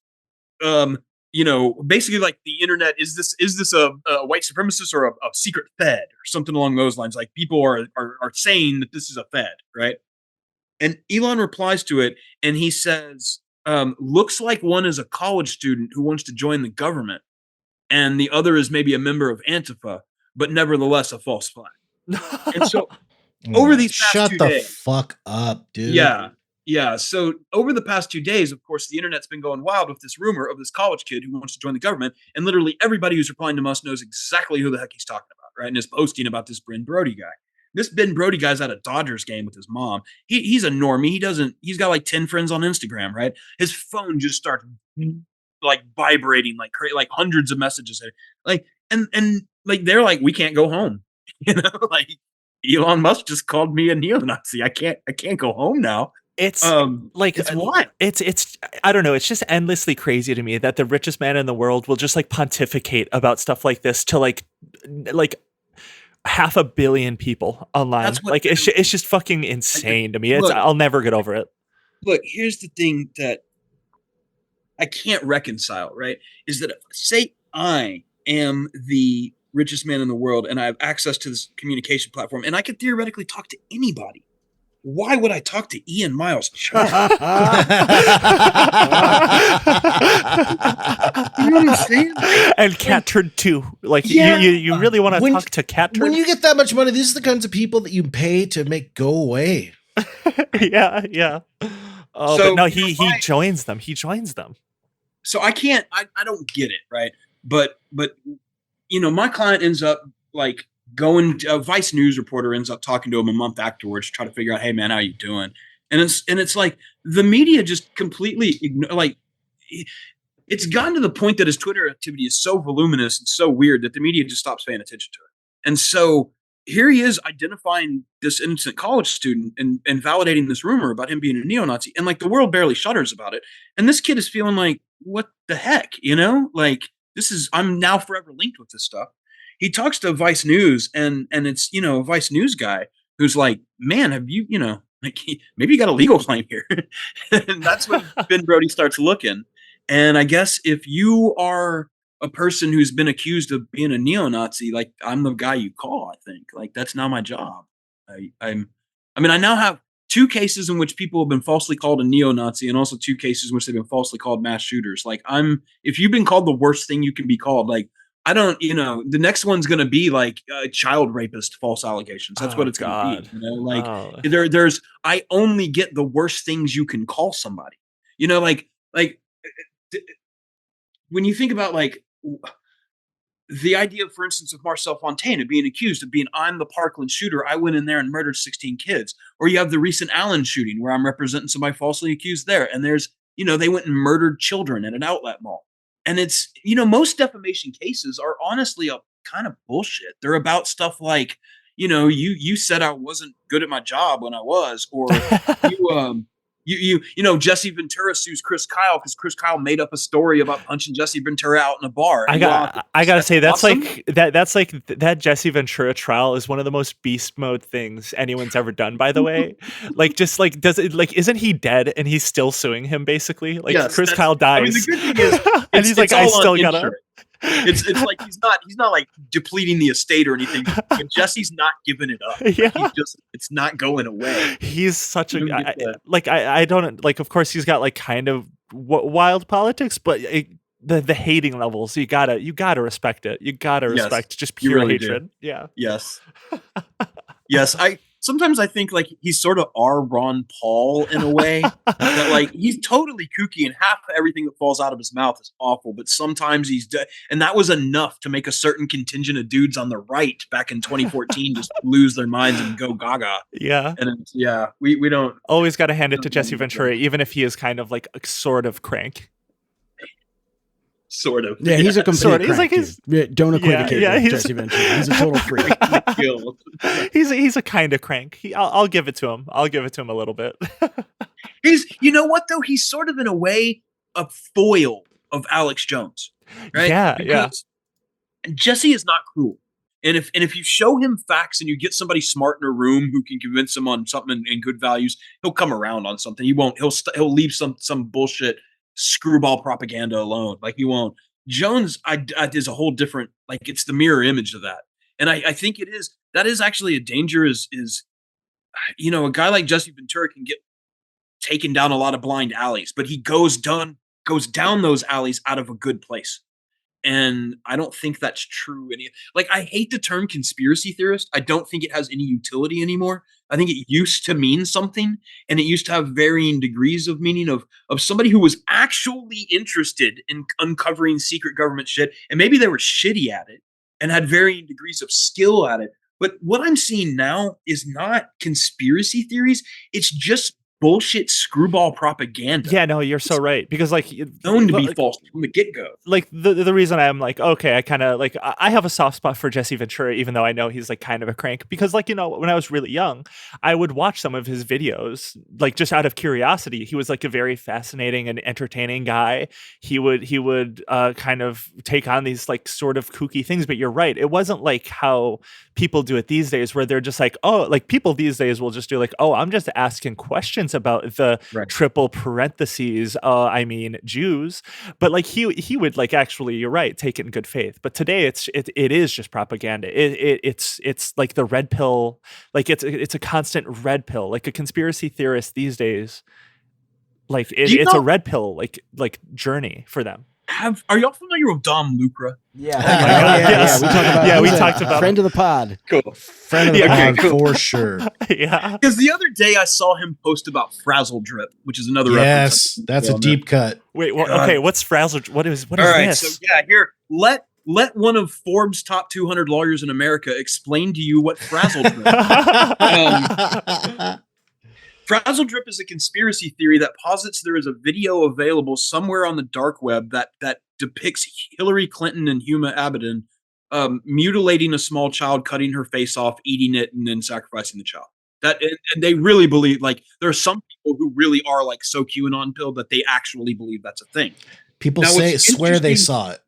basically like the internet, is this a white supremacist or a secret Fed or something along those lines? Like people are saying that this is a Fed, right? And Elon replies to it and he says, looks like one is a college student who wants to join the government and the other is maybe a member of Antifa, but nevertheless a false flag. And so over these past 2 days, fuck up, dude. Yeah. So over the past 2 days, of course, the internet's been going wild with this rumor of this college kid who wants to join the government. And literally everybody who's replying to Musk knows exactly who the heck he's talking about, right? And is posting about this Ben Brody guy. This Ben Brody guy's at a Dodgers game with his mom. He's a normie. He's got like 10 friends on Instagram, right? His phone just starts like vibrating like hundreds of messages. Like, and like, they're like, we can't go home. Like Elon Musk just called me a neo-Nazi. I can't go home now. It's like it's wild. It's I don't know. It's just endlessly crazy to me that the richest man in the world will just like pontificate about stuff like this to like 500 million people online. Like it's just fucking insane to me. I'll never get over it. Look, here's the thing that I can't reconcile. Right, is that say I am the richest man in the world and I have access to this communication platform and I could theoretically talk to anybody. Why would I talk to Ian Miles? You know what I'm saying? And Cat Turd too. Like you really want to talk to Cat Turd? When you get that much money, these are the kinds of people that you pay to make go away. Yeah. Oh, so, but no, he joins them. He joins them. So I don't get it, right? But my client ends up like going, a Vice News reporter ends up talking to him a month afterwards to try to figure out, hey man, how you doing? And it's like the media just completely it's gotten to the point that his Twitter activity is so voluminous and so weird that the media just stops paying attention to it. And so here he is identifying this innocent college student and validating this rumor about him being a neo-Nazi. And like the world barely shudders about it. And this kid is feeling like, what the heck, like I'm now forever linked with this stuff. He talks to Vice News, and it's, a Vice News guy who's like, man, have you, maybe you got a legal claim here. And that's when Ben Brody starts looking. And I guess if you are a person who's been accused of being a neo-Nazi, like, I'm the guy you call, I think. Like, that's now my job. I now have 2 cases in which people have been falsely called a neo-Nazi, and also 2 cases in which they've been falsely called mass shooters. Like, if you've been called the worst thing you can be called, like, I don't, the next one's going to be like child rapist false allegations. That's what it's going to be. I only get the worst things you can call somebody, when you think about like the idea, for instance, of Marcel Fontaine being accused of being, I'm the Parkland shooter, I went in there and murdered 16 kids. Or you have the recent Allen shooting where I'm representing somebody falsely accused there. And there's, they went and murdered children at an outlet mall. And it's, most defamation cases are honestly a kind of bullshit. They're about stuff like, you said I wasn't good at my job when I was, or Jesse Ventura sues Chris Kyle because Chris Kyle made up a story about punching Jesse Ventura out in a bar. I gotta say that's awesome. That's like that Jesse Ventura trial is one of the most beast mode things anyone's ever done. By the way, isn't he dead and he's still suing him basically? Like, yes, Chris Kyle dies. The good thing is, and he's like, I still gotta. It's like he's not like depleting the estate or anything, but Jesse's not giving it up. Yeah. It's not going away. He's such I don't like, of course he's got like kind of wild politics, but the hating levels, you gotta respect it. You gotta respect just pure really hatred. Do. Yeah. Yes. Yes. Sometimes I think like he's sort of our Ron Paul in a way, that like he's totally kooky and half everything that falls out of his mouth is awful, but sometimes and that was enough to make a certain contingent of dudes on the right back in 2014 just lose their minds and go gaga. Yeah. And we don't always got to hand it to Jesse Ventura, even if he is kind of like a sort of crank. Sort of. Yeah, he's a complete crank. Don't equivocate with Jesse Ventura. He's a total freak. he's a kind of crank. I'll give it to him. I'll give it to him a little bit. He's, you know what though? He's sort of in a way a foil of Alex Jones, right? Yeah, because Jesse is not cruel. And if you show him facts and you get somebody smart in a room who can convince him on something and good values, he'll come around on something. He won't. He'll leave some bullshit screwball propaganda alone. Like, he won't. Jones is a whole different, like, it's the mirror image of that. And I think that is actually a danger is a guy like Jesse Ventura can get taken down a lot of blind alleys, but he goes down those alleys out of a good place. And I don't think that's true. I hate the term conspiracy theorist. I don't think it has any utility anymore. I think it used to mean something, and it used to have varying degrees of meaning of somebody who was actually interested in uncovering secret government shit. And maybe they were shitty at it and had varying degrees of skill at it. But what I'm seeing now is not conspiracy theories. It's just bullshit screwball propaganda. Yeah, no, you're so right. Because like known to be false from the get-go. Like the reason I'm like, okay, I kind of like I have a soft spot for Jesse Ventura, even though I know he's like kind of a crank. Because like, when I was really young, I would watch some of his videos, like just out of curiosity. He was like a very fascinating and entertaining guy. He would kind of take on these like sort of kooky things. But you're right. It wasn't like how people do it these days, where they're just like, oh, like people these days will just do like, oh, I'm just asking questions about the triple parentheses, I mean Jews. But like he would like, actually, you're right, take it in good faith. But today it is just propaganda. It's like the red pill, like it's a constant red pill. Like a conspiracy theorist these days, like it's a red pill like journey for them. Are y'all familiar with Dom Lucra? Yeah. We talked about friend of the pod. Cool. Friend of the pod for sure. Yeah. Because the other day I saw him post about Frazzle Drip, which is another reference. Yes, that's a deep cut. Wait, okay, what's Frazzle? What is all right, this? So yeah, here, let one of Forbes' top 200 lawyers in America explain to you what Frazzle Drip is. Frazzle Drip is a conspiracy theory that posits there is a video available somewhere on the dark web that depicts Hillary Clinton and Huma Abedin mutilating a small child, cutting her face off, eating it, and then sacrificing the child. And they really believe, like, there are some people who really are like so QAnon pilled that they actually believe that's a thing. People swear they saw it.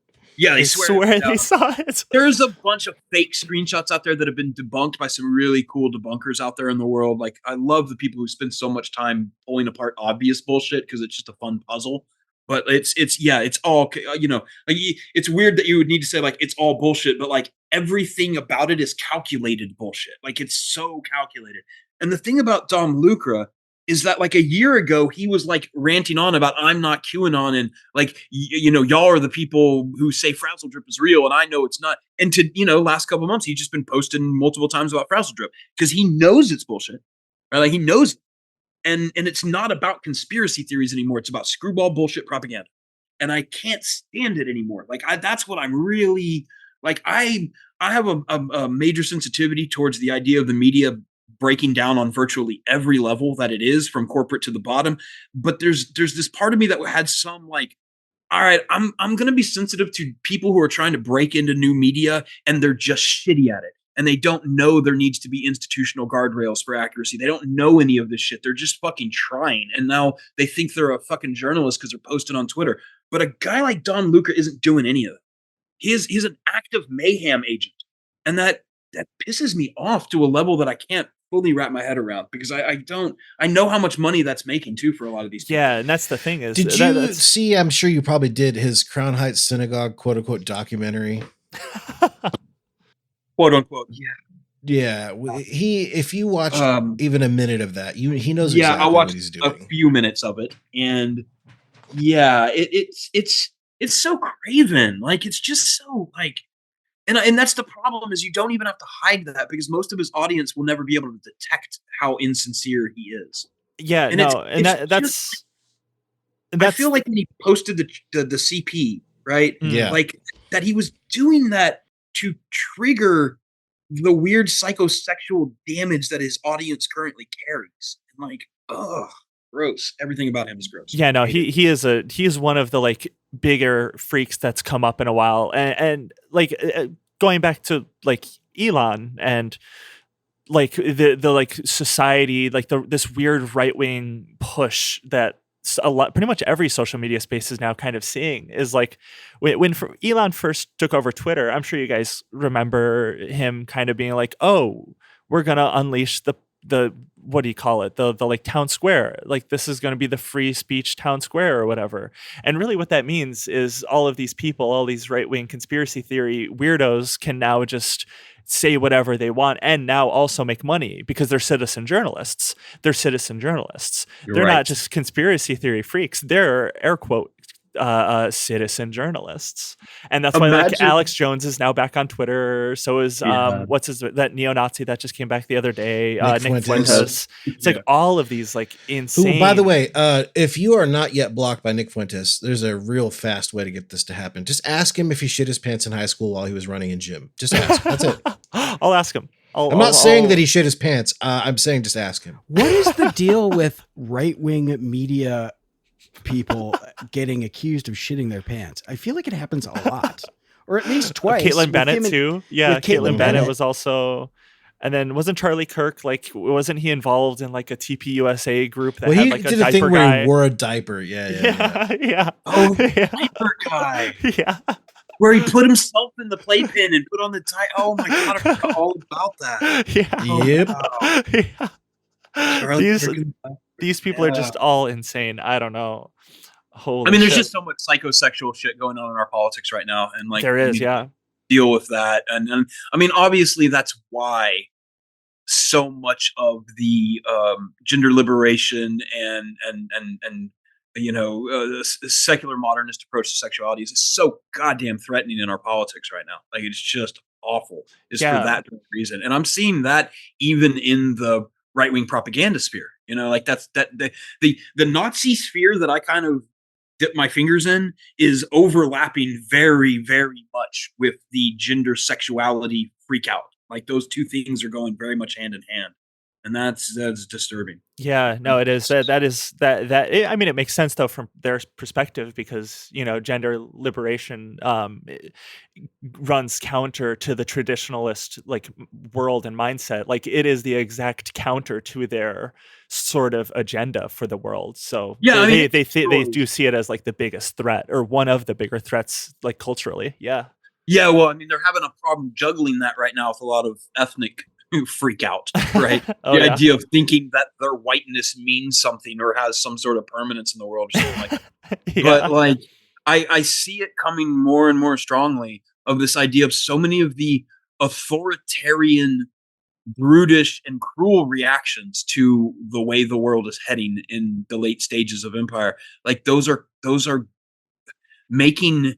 Yeah, they swear they saw it. There's a bunch of fake screenshots out there that have been debunked by some really cool debunkers out there in the world. Like, I love the people who spend so much time pulling apart obvious bullshit because it's just a fun puzzle. But it's all, you know, like, it's weird that you would need to say like it's all bullshit, but like everything about it is calculated bullshit. Like, it's so calculated. And the thing about Dom Lucre is that like a year ago, he was like ranting on about I'm not QAnon and like, you know, y'all are the people who say Frazzle Drip is real and I know it's not. And to, you know, last couple of months, he's just been posting multiple times about Frazzle Drip because he knows it's bullshit. Right? Like, he knows it. And it's not about conspiracy theories anymore. It's about screwball bullshit propaganda. And I can't stand it anymore. Like, that's what I'm really like. I have a major sensitivity towards the idea of the media breaking down on virtually every level that it is, from corporate to the bottom. But there's this part of me that had some like, all right, I'm going to be sensitive to people who are trying to break into new media and they're just shitty at it. And they don't know there needs to be institutional guardrails for accuracy. They don't know any of this shit. They're just fucking trying. And now they think they're a fucking journalist because they're posting on Twitter. But a guy like Don Lucre isn't doing any of that. He's an active mayhem agent. And that pisses me off to a level that I can't fully wrap my head around, because I know how much money that's making too for a lot of these people. Yeah, and that's the thing is, did you see, I'm sure you probably did, his Crown Heights Synagogue quote unquote documentary? Quote unquote. Yeah. If you watch even a minute of that, he knows exactly I watched what he's doing. A few minutes of it, and yeah, it's so craven. Like, it's just so like, and that's the problem, is you don't even have to hide that, because most of his audience will never be able to detect how insincere he is. Yeah, and that's I feel like when he posted the CP, right? Yeah, like that he was doing that to trigger the weird psychosexual damage that his audience currently carries. And like, ugh, gross. Everything about him is gross. Yeah, no, he is one of the like bigger freaks that's come up in a while, and like going back to like Elon and like the like society, like this weird right wing push that pretty much every social media space is now kind of seeing, is like when Elon first took over Twitter. I'm sure you guys remember him kind of being like, oh, we're gonna unleash the what do you call it, the like town square, like this is going to be the free speech town square or whatever. And really what that means is all of these people, all these right-wing conspiracy theory weirdos, can now just say whatever they want and now also make money because they're citizen journalists. They're You're right. not just conspiracy theory freaks. They're air quote citizen journalists. And that's why like Alex Jones is now back on Twitter. So is that neo-Nazi that just came back the other day, Nick Fuentes. It's like all of these like insane. Who, by the way, if you are not yet blocked by Nick Fuentes, there's a real fast way to get this to happen. Just ask him if he shit his pants in high school while he was running in gym. Just ask. That's it. I'll ask him. I'm not saying that he shit his pants. I'm saying just ask him. What is the deal with right-wing media people getting accused of shitting their pants? I feel like it happens a lot, or at least twice. Caitlin Bennett too. Yeah, Caitlin Bennett was also, and then wasn't Charlie Kirk, like, wasn't he involved in like a TPUSA group that had like a diaper thing guy? Where he wore a diaper. Yeah. Oh, diaper guy. Yeah. Where he put himself in the playpen and put on the tie. Oh my god, I forgot all about that. Yeah. Yep. Wow. Yeah. These people are just all insane. I don't know. Holy there's shit. just so much psychosexual shit going on in our politics right now, and like there is, yeah. Deal with that, and obviously that's why so much of the gender liberation and secular modernist approach to sexuality is so goddamn threatening in our politics right now. Like, it's just awful. For that reason, and I'm seeing that even in the right-wing propaganda sphere. Like the Nazi sphere that I kind of dip my fingers in is overlapping very, very much with the gender sexuality freak out. Like, those two things are going very much hand in hand. and that's disturbing. Yeah, no, it is. I mean, it makes sense though from their perspective because gender liberation runs counter to the traditionalist like world and mindset. Like it is the exact counter to their sort of agenda for the world. So yeah, they do see it as like the biggest threat or one of the bigger threats, like culturally. Yeah. Yeah, well, I mean, they're having a problem juggling that right now with a lot of ethnic freak out, right? Oh, the yeah. idea of thinking that their whiteness means something or has some sort of permanence in the world or something like that. Yeah. But like, I see it coming more and more strongly of this idea of so many of the authoritarian, brutish, and cruel reactions to the way the world is heading in the late stages of empire. Like those are making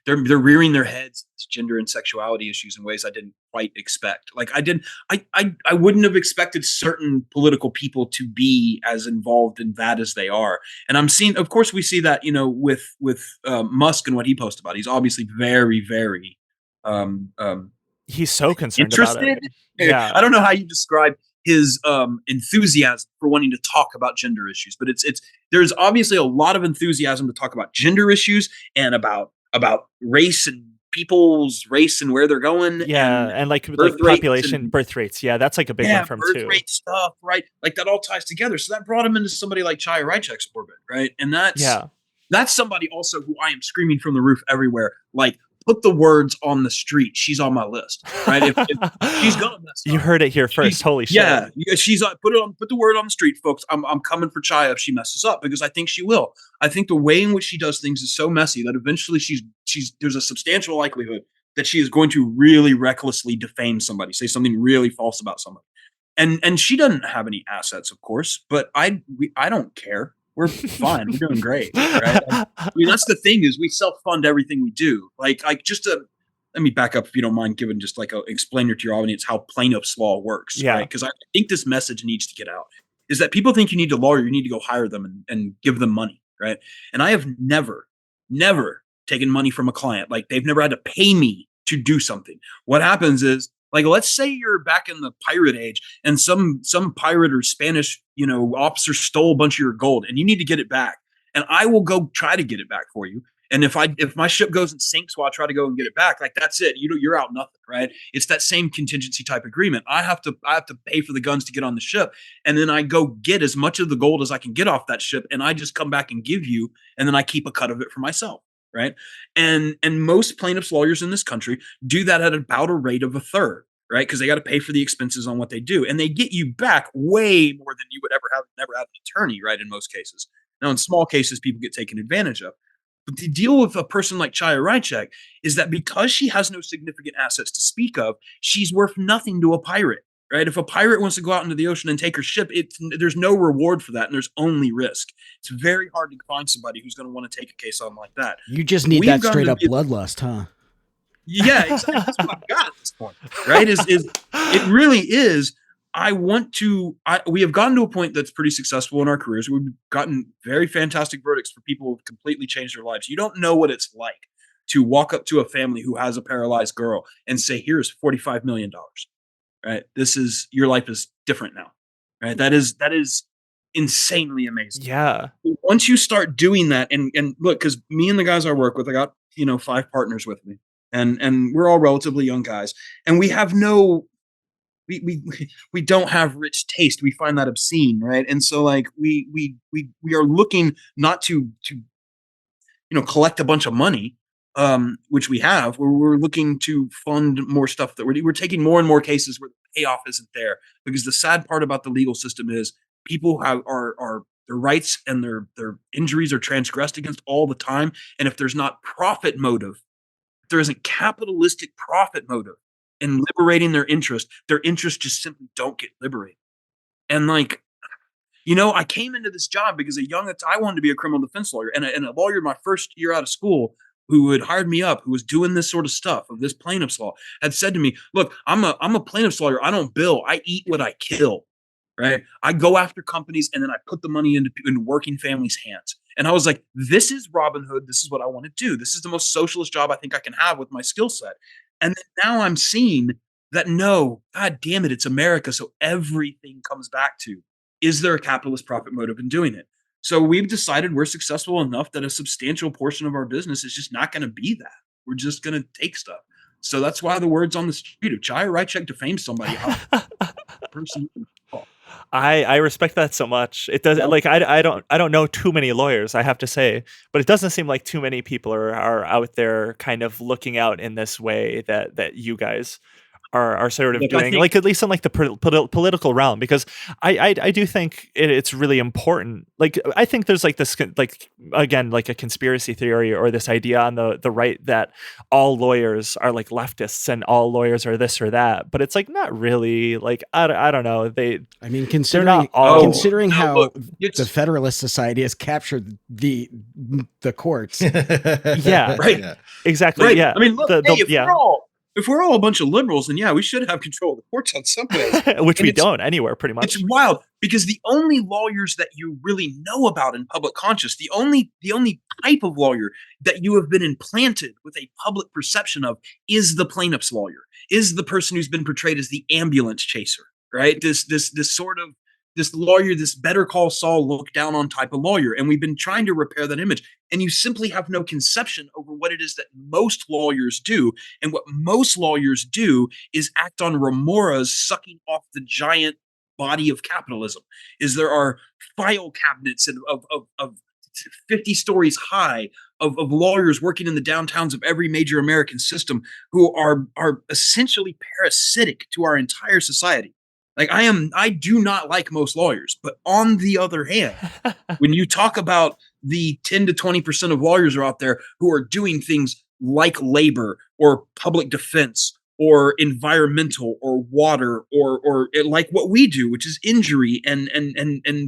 they're rearing their heads gender and sexuality issues in ways I didn't quite expect. Like I wouldn't have expected certain political people to be as involved in that as they are. And I'm seeing, of course, we see that with Musk and what he posts about. He's obviously very, very he's so concerned interested about it. Yeah, I don't know how you describe his enthusiasm for wanting to talk about gender issues, but it's there's obviously a lot of enthusiasm to talk about gender issues and about race and people's race and where they're going. Yeah, and like population birth rates. Yeah, that's like a big one from birth too. rate stuff, right? Like that all ties together. So that brought him into somebody like Chaya Raichek's orbit, right? And that's somebody also who I am screaming from the roof everywhere, like, put the words on the street. She's on my list, right? If she's gonna mess up. You heard it here first. Holy shit! Yeah, she's put the word on the street, folks. I'm coming for Chaya if she messes up, because I think she will. I think the way in which she does things is so messy that eventually there's a substantial likelihood that she is going to really recklessly defame somebody, say something really false about somebody, and she doesn't have any assets, of course, but I don't care. We're fine. We're doing great, right? I mean, that's the thing, is we self-fund everything we do. Like just to let me back up, if you don't mind, giving just like a explainer to your audience how plaintiff's law works, right? Because I think this message needs to get out, is that people think you need a lawyer, you need to go hire them and give them money, right? And I have never taken money from a client. Like they've never had to pay me to do something. What happens is, like, let's say you're back in the pirate age and some pirate or Spanish, officer stole a bunch of your gold and you need to get it back. And I will go try to get it back for you. And if my ship goes and sinks while I try to go and get it back, like that's it. You're out nothing, right? It's that same contingency type agreement. I have to pay for the guns to get on the ship. And then I go get as much of the gold as I can get off that ship. And I just come back and give you, and then I keep a cut of it for myself. Right. And most plaintiffs' lawyers in this country do that at about a rate of a third, right? Because they got to pay for the expenses on what they do. And they get you back way more than you would never have an attorney, right? In most cases. Now, in small cases, people get taken advantage of. But the deal with a person like Chaya Raichek is that because she has no significant assets to speak of, she's worth nothing to a pirate. Right? If a pirate wants to go out into the ocean and take her ship, there's no reward for that, and there's only risk. It's very hard to find somebody who's going to want to take a case on like that. You just need that straight up bloodlust, huh? Yeah, exactly. That's what I've got at this point, right? It really is. We have gotten to a point that's pretty successful in our careers. We've gotten very fantastic verdicts for people who've completely changed their lives. You don't know what it's like to walk up to a family who has a paralyzed girl and say, "Here's $45 million." Right? Your life is different now. Right? That is insanely amazing. Yeah. Once you start doing that, and look, because me and the guys I work with, I got 5 partners with me, and we're all relatively young guys, and we have we don't have rich taste. We find that obscene, right? And so like we are looking not to collect a bunch of money, which we have. We're looking to fund more stuff that we're taking more and more cases where the payoff isn't there, because the sad part about the legal system is people are their rights and their injuries are transgressed against all the time. And if there's not profit motive, if there isn't capitalistic profit motive in liberating their interests just simply don't get liberated. And like, I came into this job because I wanted to be a criminal defense lawyer, and a lawyer my first year out of school who had hired me up, who was doing this sort of stuff of this plaintiff's law, had said to me, "Look, I'm a plaintiff's lawyer. I don't bill. I eat what I kill. Right? I go after companies and then I put the money into working families' hands." And I was like, "This is Robin Hood. This is what I want to do. This is the most socialist job I think I can have with my skill set." And then now I'm seeing that no, God damn it, it's America. So everything comes back to, is there a capitalist profit motive in doing it? So we've decided we're successful enough that a substantial portion of our business is just not going to be that. We're just going to take stuff. So that's why the word's on the street. If Chai Rychek defames somebody, person. I respect that so much. It does like I don't know too many lawyers, I have to say, but it doesn't seem like too many people are out there kind of looking out in this way that you guys are sort of doing, like at least in like the political realm, because I do think it's really important. Like I think there's like this like again like a conspiracy theory or this idea on the right that all lawyers are like leftists and all lawyers are this or that, but it's like not really. Like I don't know. I mean, considering how the Federalist Society has captured the courts. Yeah, right. Yeah. Exactly. Right. Yeah. I mean, look, if we're all a bunch of liberals, then yeah, we should have control of the courts on some way. Which we don't anywhere, pretty much. It's wild because the only lawyers that you really know about in public conscious, the only type of lawyer that you have been implanted with a public perception of is the plaintiff's lawyer, is the person who's been portrayed as the ambulance chaser, right? This sort of this lawyer, this Better Call Saul look down on type of lawyer. And we've been trying to repair that image. And you simply have no conception over what it is that most lawyers do. And what most lawyers do is act on remoras sucking off the giant body of capitalism. Is there are file cabinets of 50 stories high of lawyers working in the downtowns of every major American system who are essentially parasitic to our entire society. Like I do not like most lawyers, but on the other hand, when you talk about the 10 to 20% of lawyers are out there who are doing things like labor or public defense or environmental or water or like what we do, which is injury and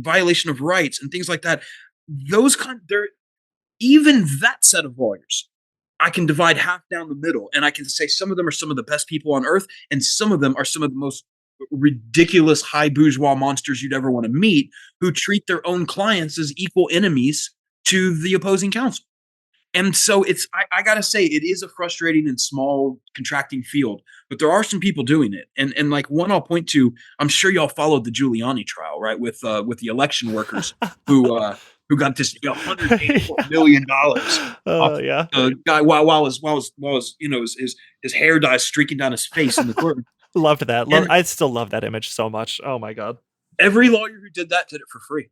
violation of rights and things like that, even that set of lawyers, I can divide half down the middle and I can say some of them are some of the best people on earth and some of them are some of the most ridiculous high bourgeois monsters you'd ever want to meet, who treat their own clients as equal enemies to the opposing counsel. And so I gotta say, it is a frustrating and small contracting field, but there are some people doing it. And like one I'll point to, I'm sure y'all followed the Giuliani trial, right? With the election workers who got this $184 million yeah. Guy while his hair dye streaking down his face in the court. Loved that. I still love that image so much. Oh my God. Every lawyer who did that did it for free.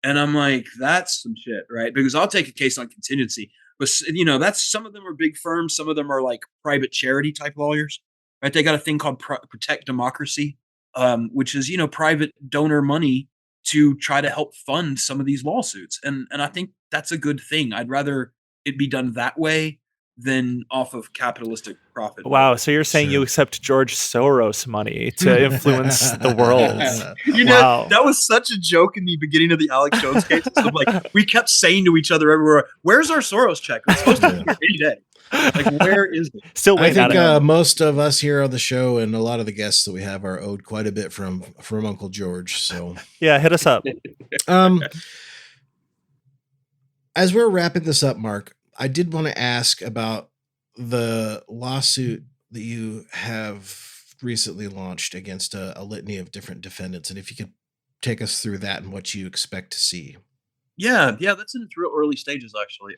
And I'm like, that's some shit, right? Because I'll take a case on contingency. But that's some of them are big firms, some of them are like private charity type lawyers, right? They got a thing called Protect Democracy, which is private donor money to try to help fund some of these lawsuits. And I think that's a good thing. I'd rather it be done that way than off of capitalistic profit. Wow. So you're saying you accept George Soros money to influence the world. Wow. That was such a joke in the beginning of the Alex Jones case. So like we kept saying to each other everywhere, where's our Soros check? It's supposed to be here any day. Like, where is it? Still waiting. I think most of us here on the show and a lot of the guests that we have are owed quite a bit from Uncle George. So yeah, hit us up. As we're wrapping this up, Mark, I did want to ask about the lawsuit that you have recently launched against a litany of different defendants, and if you could take us through that and what you expect to see. Yeah, that's in its real early stages, actually.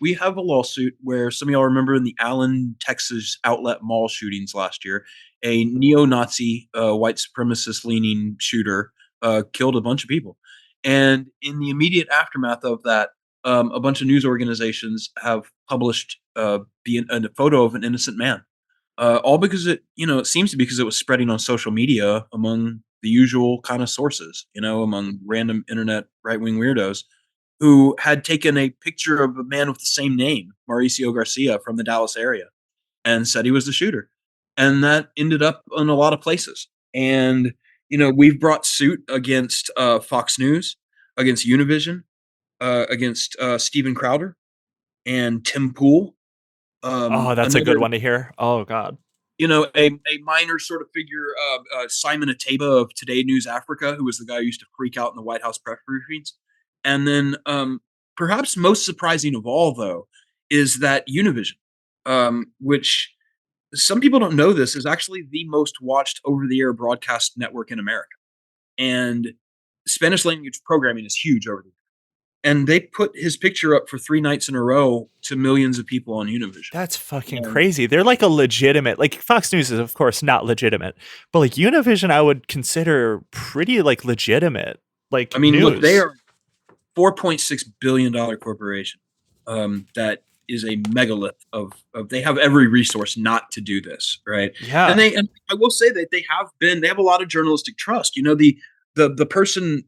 We have a lawsuit where some of y'all remember in the Allen, Texas outlet mall shootings last year, a neo-Nazi, white supremacist-leaning shooter killed a bunch of people. And in the immediate aftermath of that, a bunch of news organizations have published a photo of an innocent man, all because it seems to be because it was spreading on social media among the usual kind of sources, among random internet right-wing weirdos who had taken a picture of a man with the same name, Mauricio Garcia, from the Dallas area, and said he was the shooter. And that ended up in a lot of places. And, we've brought suit against Fox News, against Univision, against Steven Crowder and Tim Pool. That's a good one to hear. Oh God. A minor sort of figure, Simon Ateba of Today News Africa, who was the guy who used to freak out in the White House press briefings. And then perhaps most surprising of all, though, is that Univision, which some people don't know this, is actually the most watched over-the-air broadcast network in America. And Spanish language programming is huge over there. And they put his picture up for 3 nights in a row to millions of people on Univision. That's fucking crazy. They're like a legitimate, like Fox News is of course not legitimate, but like Univision I would consider pretty like legitimate. Like, I mean, news. Look, they are $4.6 billion corporation that is a megalith of they have every resource not to do this, right? Yeah. And I will say that they have a lot of journalistic trust. You know, the person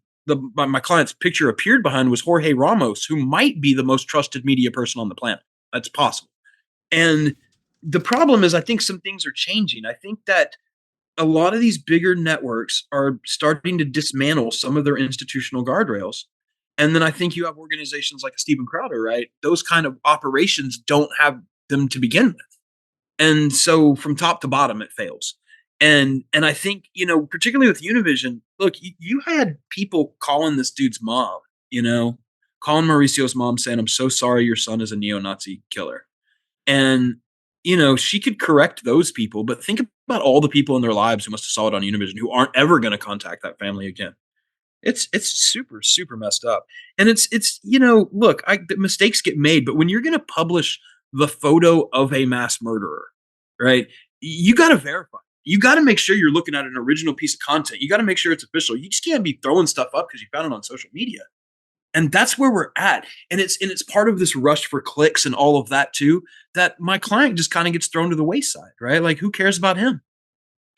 my client's picture appeared behind was Jorge Ramos, who might be the most trusted media person on the planet. That's possible. And the problem is, I think some things are changing. I think that a lot of these bigger networks are starting to dismantle some of their institutional guardrails. And then I think you have organizations like Steven Crowder, right? Those kind of operations don't have them to begin with. And so from top to bottom, it fails. And I think, you know, particularly with Univision, look, you had people calling this dude's mom, you know, calling Mauricio's mom saying, "I'm so sorry your son is a neo-Nazi killer." And, you know, she could correct those people, but think about all the people in their lives who must have saw it on Univision who aren't ever going to contact that family again. It's super, super messed up. And it's, you know, look, the mistakes get made, but when you're going to publish the photo of a mass murderer, right, you got to verify. You got to make sure you're looking at an original piece of content. You got to make sure it's official. You just can't be throwing stuff up because you found it on social media. And that's where we're at. And it's part of this rush for clicks and all of that too, that my client just kind of gets thrown to the wayside, right? Like, who cares about him?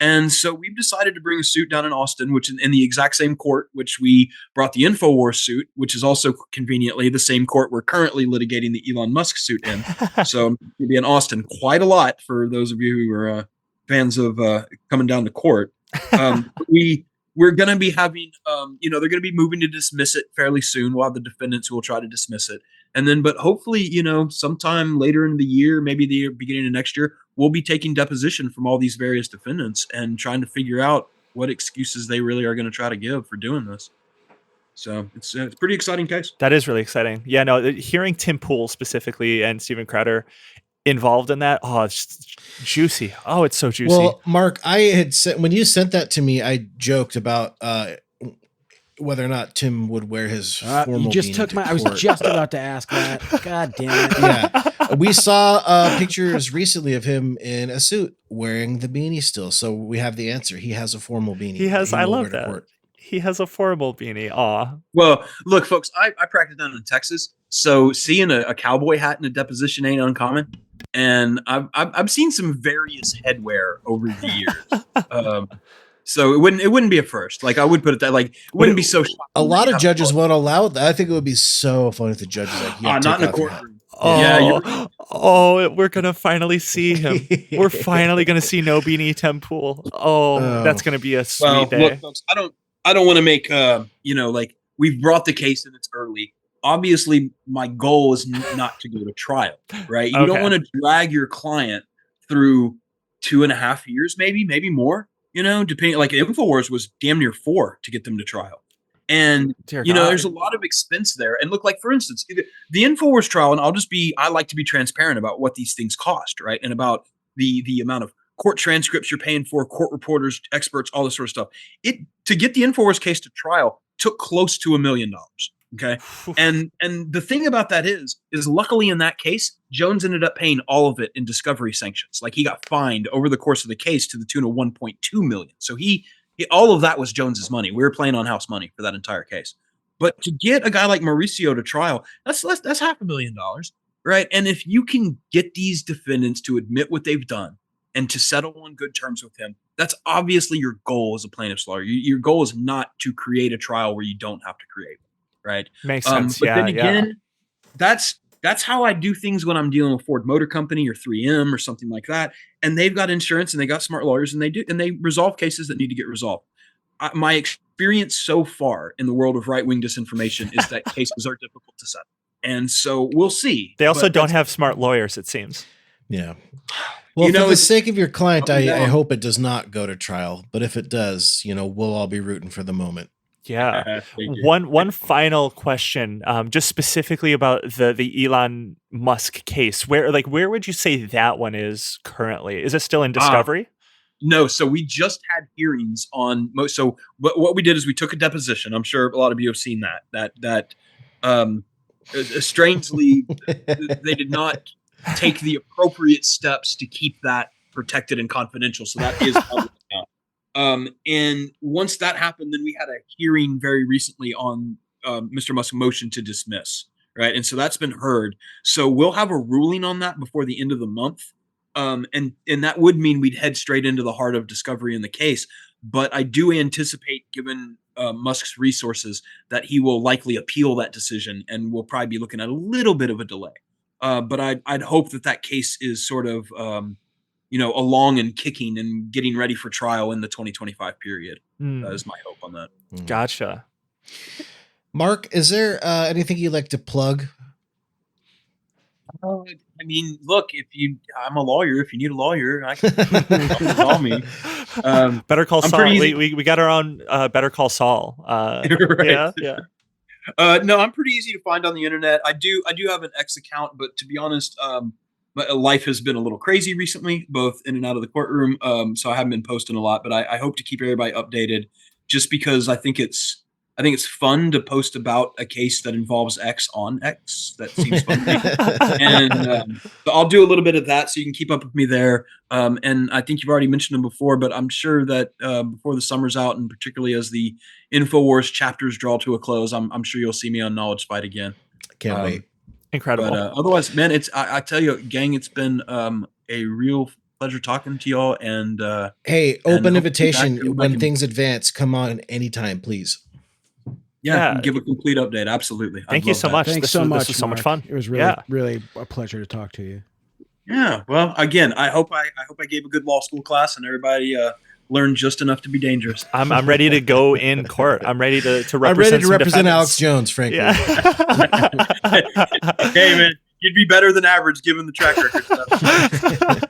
And so we've decided to bring a suit down in Austin, which in the exact same court, which we brought the InfoWars suit, which is also conveniently the same court we're currently litigating the Elon Musk suit in. So we'll be in Austin quite a lot for those of you who are fans of coming down to court. We're going to be having, you know, they're going to be moving to dismiss it fairly soon. We'll have the defendants who will try to dismiss it. And then, but hopefully, you know, sometime later in the year, maybe the beginning of next year, we'll be taking deposition from all these various defendants and trying to figure out what excuses they really are going to try to give for doing this. So it's a pretty exciting case. That is really exciting. Yeah, no, hearing Tim Pool specifically and Steven Crowder involved in that, oh, it's juicy. Oh, it's so juicy. Well, Mark, I had sent, when you sent that to me, I joked about whether or not Tim would wear his formal you just beanie took to my. court. I was just about to ask that. God damn it! Yeah, we saw pictures recently of him in a suit wearing the beanie still. So we have the answer. He has a formal beanie. He has. I love that. He has a formal beanie. Aw. Well, look, folks, I practice down in Texas, so seeing a cowboy hat in a deposition ain't uncommon. And I've seen some various headwear over the years. So it wouldn't be a first. Like, I would put it that, like, it wouldn't be so. A lot of judges won't allow that. I think it would be so funny if the judges like, yeah, not in a courtroom. We're gonna finally see him. We're finally gonna see no beanie Tim Pool. That's gonna be a sweet day. Look, folks, I don't want to make you know, like, we've brought the case and it's early. Obviously, my goal is not to go to trial, right? You don't want to drag your client through 2.5 years, maybe more. You know, depending, like InfoWars was damn near 4 to get them to trial. And, you know, there's a lot of expense there. And look, like, for instance, the InfoWars trial, and I like to be transparent about what these things cost, right? And about the amount of court transcripts you're paying for, court reporters, experts, all this sort of stuff. To get the InfoWars case to trial took close to $1 million. Okay. And the thing about that is luckily in that case, Jones ended up paying all of it in discovery sanctions. Like, he got fined over the course of the case to the tune of $1.2 million. So he all of that was Jones's money. We were playing on house money for that entire case. But to get a guy like Mauricio to trial, that's $500,000, right? And if you can get these defendants to admit what they've done and to settle on good terms with him, that's obviously your goal as a plaintiff's lawyer. Your goal is not to create a trial where you don't have to create one. Right. Makes sense. But then again, that's how I do things when I'm dealing with Ford Motor Company or 3M or something like that. And they've got insurance and they got smart lawyers and they resolve cases that need to get resolved. My experience so far in the world of right-wing disinformation is that cases are difficult to settle. And so we'll see. They also don't have smart lawyers, it seems. Yeah. Well, for the sake of your client, I hope it does not go to trial. But if it does, you know, we'll all be rooting for the moment. Yeah. One final question, just specifically about the Elon Musk case. Where would you say that one is currently? Is it still in discovery? No. So we just had hearings on most. So what we did is we took a deposition. I'm sure a lot of you have seen that. Strangely, they did not take the appropriate steps to keep that protected and confidential. So that is public now. And once that happened, then we had a hearing very recently on Mr. Musk's motion to dismiss, right? And so that's been heard. So we'll have a ruling on that before the end of the month. And that would mean we'd head straight into the heart of discovery in the case. But I do anticipate, given Musk's resources, that he will likely appeal that decision, and we'll probably be looking at a little bit of a delay. But I'd hope that case is sort of along and kicking and getting ready for trial in the 2025 period. That is my hope on that. Gotcha. Mark, is there anything you'd like to plug? I mean, look, I'm a lawyer. If you need a lawyer, I can call me. Better Call Saul. We got our own Better Call Saul. Right. Yeah. No, I'm pretty easy to find on the internet. I do have an X account, but to be honest, my life has been a little crazy recently, both in and out of the courtroom. So I haven't been posting a lot, but I hope to keep everybody updated, just because I think it's fun to post about a case that involves X on X. That seems fun to me. And so I'll do a little bit of that, so you can keep up with me there. And I think you've already mentioned them before, but I'm sure that before the summer's out, and particularly as the InfoWars chapters draw to a close, I'm sure you'll see me on Knowledge Fight again. Can't wait. Incredible. But otherwise, man, I tell you, gang, it's been a real pleasure talking to y'all. And hey, open invitation when things advance. Come on anytime, please. Yeah, give a complete update. Absolutely. Thank you so much. Thanks so much. This was so much fun. It was really a pleasure to talk to you. Yeah. Well, again, I hope I gave a good law school class and everybody learned just enough to be dangerous. I'm ready to go in court. I'm ready to represent. I'm ready to represent Alex Jones, frankly. Yeah. Hey, man, you'd be better than average given the track record stuff.